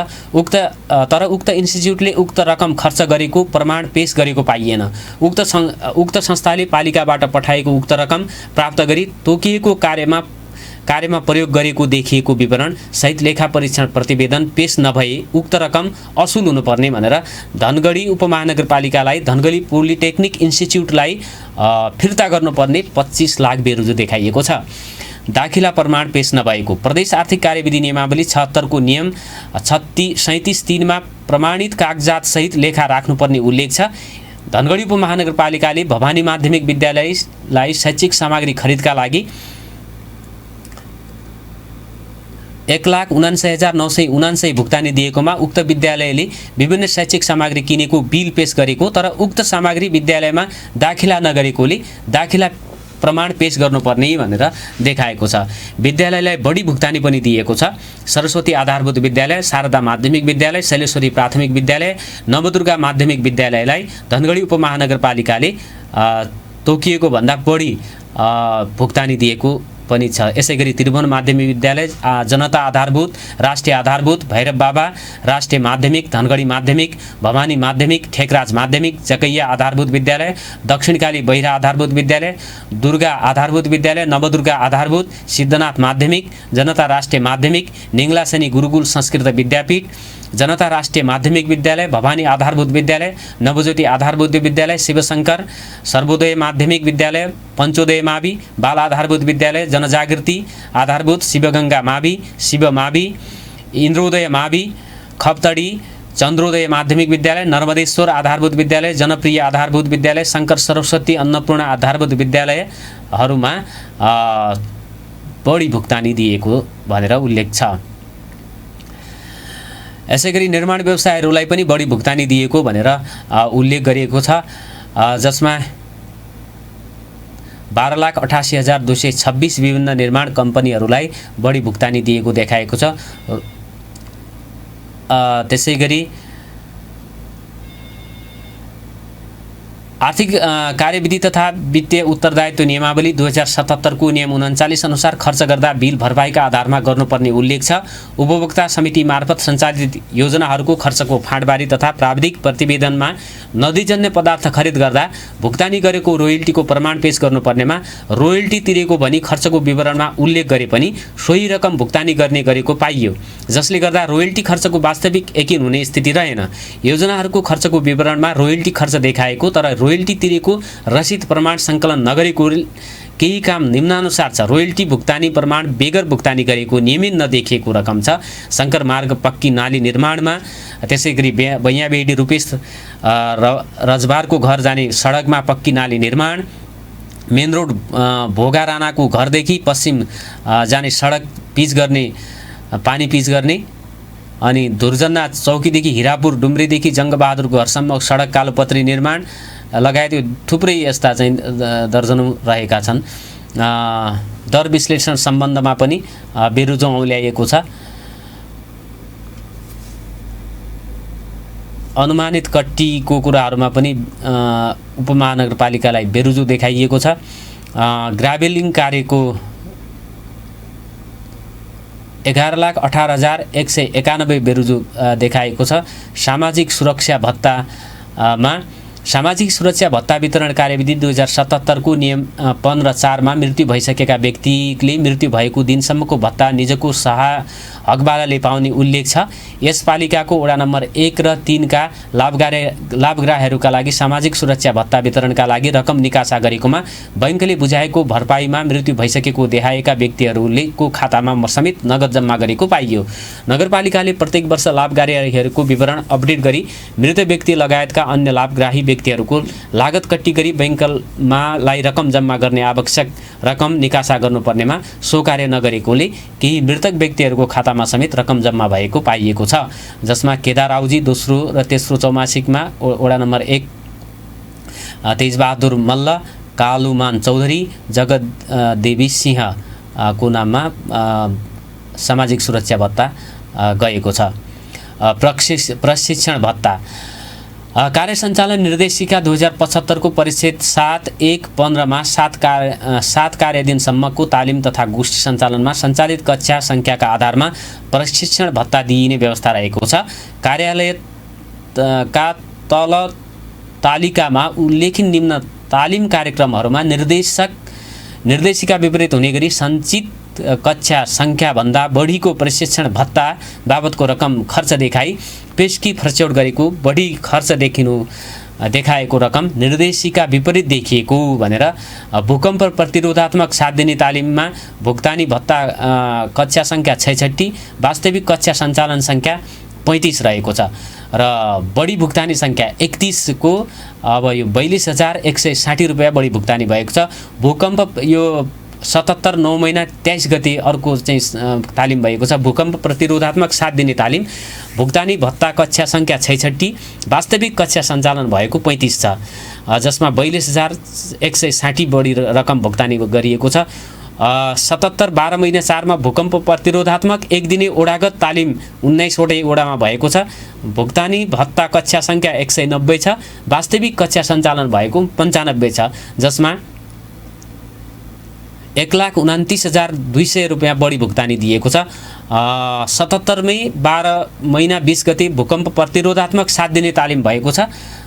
तर उक्त इन्स्टिच्युटले उक्त रकम खर्च गरेको प्रमाण पेश गरेको पाइएन। उक्त संस्थाले पालिकाबाट पठाएको उक्त रकम प्राप्त गरी तोकिएको कार्यमा प्रयोग गरेको देखिएको विवरण सहित लेखा परीक्षण प्रतिवेदन पेश नभए उक्त रकम असुल हुनुपर्ने भनेर धनगढी उपमहानगरपालिकालाई धनगढी पोलिटेक्निक इन्स्टिच्युटलाई फिर्ता गर्नुपर्ने 25 लाख बेरुजु देखाइएको छ। दाखिला प्रमाण पेश नभएको प्रदेश आर्थिक कार्यविधि नियमावली 76 को नियम 37(3) मा प्रमाणित कागजात सहित लेखा राख्नुपर्ने उल्लेख छ। धनगढी उपमहानगरपालिकाले भवानी माध्यमिक विद्यालयलाई शैक्षिक सामग्री खरिदका लागि 1,79,979 भुक्तानी दिएकोमा उक्त विद्यालयले विभिन्न शैक्षिक सामग्री किनेको बिल पेश गरेको तर उक्त सामग्री विद्यालयमा दाखिला नगरेकोले दाखिला प्रमाण पेश गर्नुपर्ने भनेर देखाएको छ। विद्यालयलाई बढी भुक्तानी पनि दिएको छ। सरस्वती आधारभूत विद्यालय, शारदा माध्यमिक विद्यालय, शैलेश्वरी प्राथमिक विद्यालय, नवदुर्गा माध्यमिक विद्यालयलाई धनगढी उपमहानगरपालिकाले तोकिएको भन्दा बढी भुक्तानी दिएको पनि छ। यसैगरी त्रिभुवन माध्यमिक विद्यालय, जनता आधारभूत, राष्ट्रिय आधारभूत, भैरव बाबा राष्ट्रिय माध्यमिक, धनगढी माध्यमिक, भवानी माध्यमिक, ठेकराज माध्यमिक, जकैया आधारभूत विद्यालय, दक्षिणकाली बहिरा आधारभूत विद्यालय, दुर्गा आधारभूत विद्यालय, नवदुर्गा आधारभूत, सिद्धनाथ माध्यमिक, जनता राष्ट्रिय माध्यमिक, निङ्लासेनी गुरुकुल संस्कृत विद्यापीठ, जनता राष्ट्रिय माध्यमिक विद्यालय, भवानी आधारभूत विद्यालय, नवज्योति आधारभूत विद्यालय, शिवशंकर सर्वोदय माध्यमिक विद्यालय, पञ्चोदय मावि, बाल आधारभूत विद्यालय, जनजागृति आधारभूत, शिवगंगा मावि, शिव मावि, इन्द्रोदय मावि, खप्तडी, चन्द्रोदय माध्यमिक विद्यालय, नर्मदेश्वर आधारभूत विद्यालय, जनप्रिय आधारभूत विद्यालय, शङ्कर सरस्वती अन्नपूर्ण आधारभूत विद्यालयहरूमा बढी भुक्तानी दिएको भनेर उल्लेख छ। यसैगरी निर्माण व्यवसायहरूलाई पनि बढी भुक्तानी दिएको भनेर उल्लेख गरिएको छ, जसमा 12,88,226 विभिन्न निर्माण कम्पनीहरूलाई बढी भुक्तानी दिएको देखाएको छ। त्यसैगरी आर्थिक कार्यविधि तथा वित्तीय उत्तरदायित्व नियमावली 2077 को नियम 39 अनुसार खर्च गर्दा बिल भरपाईका आधारमा गर्नुपर्ने उल्लेख छ। उपभोक्ता समिति मार्फत सञ्चालित योजनाहरूको खर्चको फाँटबारी तथा प्राविधिक प्रतिवेदनमा नदीजन्य पदार्थ खरिद गर्दा भुक्तानी गरेको रोयल्टीको प्रमाण पेश गर्नुपर्नेमा रोयल्टी तिरेको भनी खर्चको विवरणमा उल्लेख गरे पनि सोही रकम भुक्तानी गर्ने गरेको पाइयो, जसले गर्दा रोयल्टी खर्चको वास्तविक यकिन हुने स्थिति रहेन। योजनाहरूको खर्चको विवरणमा रोयल्टी खर्च देखाएको तर रोयल्टी तिरेको रसिद प्रमाण सङ्कलन नगरेको केही काम निम्नानुसार छ। रोयल्टी भुक्तानी प्रमाण बेगर भुक्तानी गरेको नियमित नदेखिएको रकम छ। शङ्कर मार्ग पक्की नाली निर्माणमा, त्यसै गरी बैयाबेडी रूपेश रजबारको घर जाने सडकमा पक्की नाली निर्माण, मेन रोड भोगा राणाको घरदेखि पश्चिम जाने सडक पिच गर्ने, पानी पिच गर्ने, अनि दुर्जना चौकीदेखि हिरापुर डुम्रीदेखि जङ्गबहादुरको घरसम्म सडक कालोपत्री निर्माण लगायत थुप्रै यस्ता चाहिँ दर्जनौं रहेका छन्। दर विश्लेषण सम्बन्धमा पनि बेरुजु औल्याइएको छ। अनुमानित कट्टीको कुराहरूमा पनि उपमहानगरपालिकालाई बेरुजु देखाइएको छ। ग्राभेलिङ कार्यको 11,18,191 बेरुजु देखाएको छ। सामाजिक सुरक्षा भत्ता वितरण कार्यविधि 2077 को नियम 15(4) मा मृत्यु भइसकेका व्यक्तिले मृत्यु भएको दिनसम्मको भत्ता निजको हकबालाले पाउने उल्लेख छ। यस पालिकाको वडा नम्बर 1 र 3 का लाभग्राहीहरूका लागि सामाजिक सुरक्षा भत्ता वितरणका लागि रकम निकासा गरेकोमा बैंकले बुझाएको भरपाईमा मृत्यु भइसकेको देखाएका व्यक्तिहरूले को खातामा समेत नगद जम्मा गरेको पाइयो। नगरपालिकाले प्रत्येक वर्ष लाभग्राहीहरूको विवरण अपडेट गरी मृत व्यक्ति लगायतका अन्य लाभग्राही व्यक्तिहरूको लागत कट्टी गरी बैंकमा रकम जम्मा गर्ने आवश्यक रकम निकासा गर्नुपर्नेमा सो कार्य नगरेकोले केही मृतक व्यक्तिहरूको खातामा समेत रकम जम्मा भएको पाइएको छ। जसमा केदार आउजी दोस्रो र तेस्रो चौमासिकमा वडा नम्बर 1 तेजबहादुर मल्ल, कालुमान चौधरी, जगत देवी सिंह को नाममा सामाजिक सुरक्षा भत्ता गएको छ। प्रशिक्षण भत्ता कार्य सञ्चालन निर्देशिका 2075 को परिच्छेद 7(1)(15) मा 7 कार्यदिनसम्मको तालिम तथा गोष्ठी सञ्चालनमा सञ्चालित कक्षा सङ्ख्याका आधारमा प्रशिक्षण भत्ता दिइने व्यवस्था रहेको छ। कार्यालयका तल तालिकामा उल्लेखित निम्न तालिम कार्यक्रमहरूमा निर्देशिका विपरीत हुने गरी सञ्चित कक्षा सङ्ख्याभन्दा बढीको प्रशिक्षण भत्ता बाबतको रकम खर्च देखाई पेशकी फर्च्यौट गरेको बढी खर्च देखाएको रकम निर्देशिका विपरीत देखिएको भनेर भूकम्प प्रतिरोधात्मक साथ दिने तालिममा भुक्तानी भत्ता कक्षा सङ्ख्या 66, वास्तविक कक्षा सञ्चालन सङ्ख्या 35 रहेको छ र बढी भुक्तानी सङ्ख्या 31 को अब यो 42,160 रुपैयाँ बढी भुक्तानी भएको छ। भूकम्प यो 77 9 महिना 23 गते अर्को चाहिँ तालिम भएको छ। भूकम्प प्रतिरोधात्मक साथ दिने तालिम भुक्तानी भत्ता कक्षा सङ्ख्या 66, वास्तविक कक्षा सञ्चालन भएको 35 छ, जसमा 42,160 बढी रकम भुक्तानी गरिएको छ। 77 12 महिना 4 मा भूकम्प प्रतिरोधात्मक एक दिने ओडागत तालिम 19 वटै ओडामा भएको छ। भुक्तानी भत्ता कक्षा सङ्ख्या 190 छ, वास्तविक कक्षा सञ्चालन भएको 95 छ, जसमा 1,29,200 रुपैयाँ बढी भुक्तानी दिएको छ। 77 मई 12 महिना 20 गते भूकम्प प्रतिरोधात्मक साथ दिने तालिम भएको छ।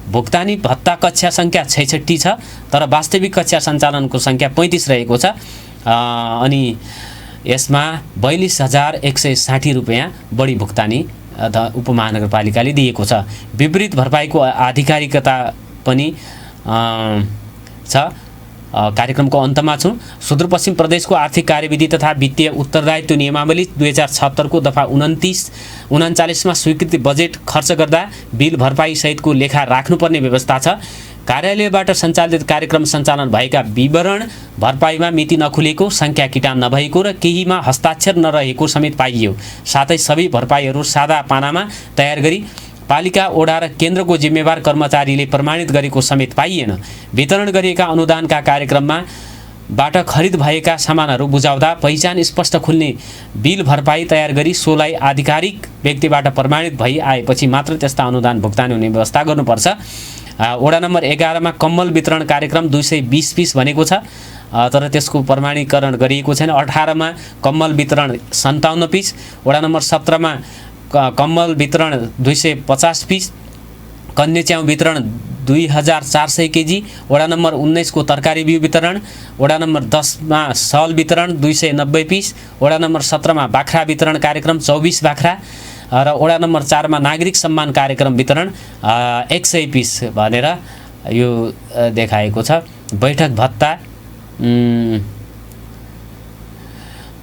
भुक्तानी भत्ता कक्षा सङ्ख्या 66 छ तर वास्तविक कक्षा सञ्चालनको सङ्ख्या 35 रहेको छ। अनि यसमा 42,160 रुपैयाँ बढी भुक्तानी उपमहानगरपालिकाले दिएको छ। विपरीत भरपाईको आधिकारिकता पनि छ। कार्यक्रमको अन्तमा छु। सुदूरपश्चिम प्रदेशको आर्थिक कार्यविधि तथा वित्तीय उत्तरदायित्व नियमावली 2076 को दफा 39 मा स्वीकृति बजेट खर्च गर्दा बिल भरपाई सहितको लेखा राख्नुपर्ने व्यवस्था छ। कार्यालयबाट सञ्चालित कार्यक्रम सञ्चालन भएका विवरण भरपाईमा मिति नखुलेको, सङ्ख्या किटान नभएको र केहीमा हस्ताक्षर नरहेको समेत पाइयो। साथै सबै भरपाईहरू सादा पानामा तयार गरी पालिका, ओडा र केन्द्रको जिम्मेवार कर्मचारीले प्रमाणित गरेको समेत पाइएन। वितरण गरिएका अनुदानका कार्यक्रममा बाट खरिद भएका सामानहरू बुझाउँदा पहिचान स्पष्ट खुल्ने बिल भरपाई तयार गरी सोलाई आधिकारिक व्यक्तिबाट प्रमाणित भई आएपछि मात्र त्यस्ता अनुदान भुक्तानी हुने व्यवस्था गर्नुपर्छ। वडा नम्बर 11 मा कम्बल वितरण कार्यक्रम 220 पिस भनेको छ, तर त्यसको प्रमाणीकरण गरिएको छैन। 18 मा कम्बल वितरण 57 पिस। वडा नम्बर 17 मा कम्बल वितरण 250 पिस। कन्या च्याउ वितरण 2400 केजी। वडा नम्बर 19 को तरकारी बिउ वितरण। वडा नम्बर 10 मा सल वितरण 290 पिस। वडा नम्बर 17 मा बाख्रा वितरण कार्यक्रम 24 बाख्रा र वडा नम्बर 4 मा नागरिक सम्मान कार्यक्रम वितरण 100 पिस भनेर यो देखाएको छ।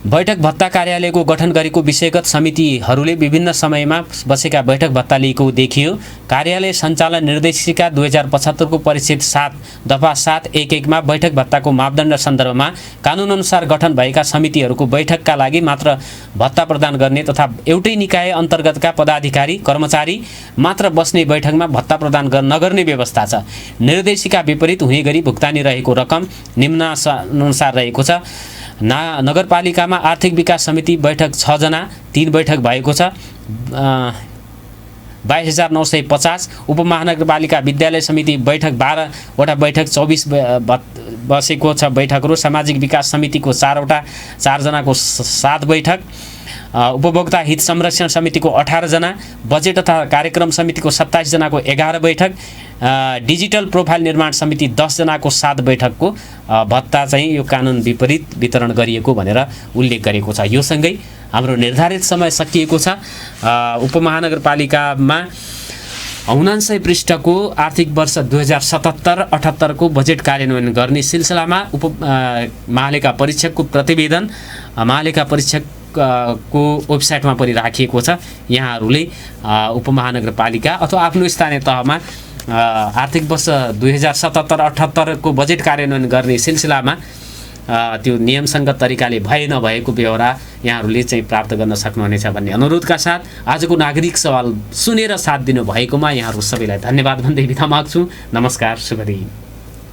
बैठक भत्ता कार्यालयको गठन गरेको विषयगत समितिहरूले विभिन्न समयमा बसेका बैठक भत्ता लिएको देखियो। कार्यालय सञ्चालन निर्देशिका 2075 को परिच्छेद 7 दफा 7.1.1 मा बैठक भत्ताको मापदण्ड सन्दर्भमा कानुनअनुसार गठन भएका समितिहरूको बैठकका लागि मात्र भत्ता प्रदान गर्ने तथा एउटै निकाय अन्तर्गतका पदाधिकारी कर्मचारी मात्र बस्ने बैठकमा भत्ता प्रदान नगर्ने व्यवस्था छ। निर्देशिका विपरीत हुने गरी भुक्तानी रहेको रकम निम्नानुसार रहेको छ। नगरपालिकामा आर्थिक विकास समिति बैठक 6 जना 3 बैठक भएको छ 22,950। उपमहानगरपालिका विद्यालय समिति बैठक 12 वटा बैठक 24 बसेको छ बैठकहरू। सामाजिक विकास समितिको 4 जनाको 7 बैठक। उपभोक्ता हित संरक्षण समितिको 18 जना। बजेट तथा कार्यक्रम समितिको 27 जनाको 11 बैठक। डिजिटल प्रोफाइल निर्माण समिति 10 जनाको 7 बैठकको भत्ता चाहिँ यो कानुन विपरीत वितरण गरिएको भनेर उल्लेख गरेको छ। यो सँगै हाम्रो निर्धारित समय सकिएको छ। उपमहानगरपालिकामा 79 पृष्ठको आर्थिक वर्ष 2077-78 को बजेट कार्यान्वयन गर्ने सिलसिलामा महालेखा परीक्षकको प्रतिवेदन महालेखा परीक्षक को वेबसाइटमा पनि राखिएको छ। यहाँहरूले उपमहानगरपालिका अथवा आफ्नो स्थानीय तहमा आर्थिक वर्ष 2077-78 को बजेट कार्यान्वयन गर्ने सिलसिलामा त्यो नियमसङ्गत तरिकाले भए नभएको ब्यौरा यहाँहरूले चाहिँ प्राप्त गर्न सक्नुहुनेछ भन्ने अनुरोधका साथ आजको नागरिक सवाल सुनेर साथ दिनु भएकोमा यहाँहरू सबैलाई धन्यवाद भन्दै बिदा माग्छु। नमस्कार, शुभ दिन।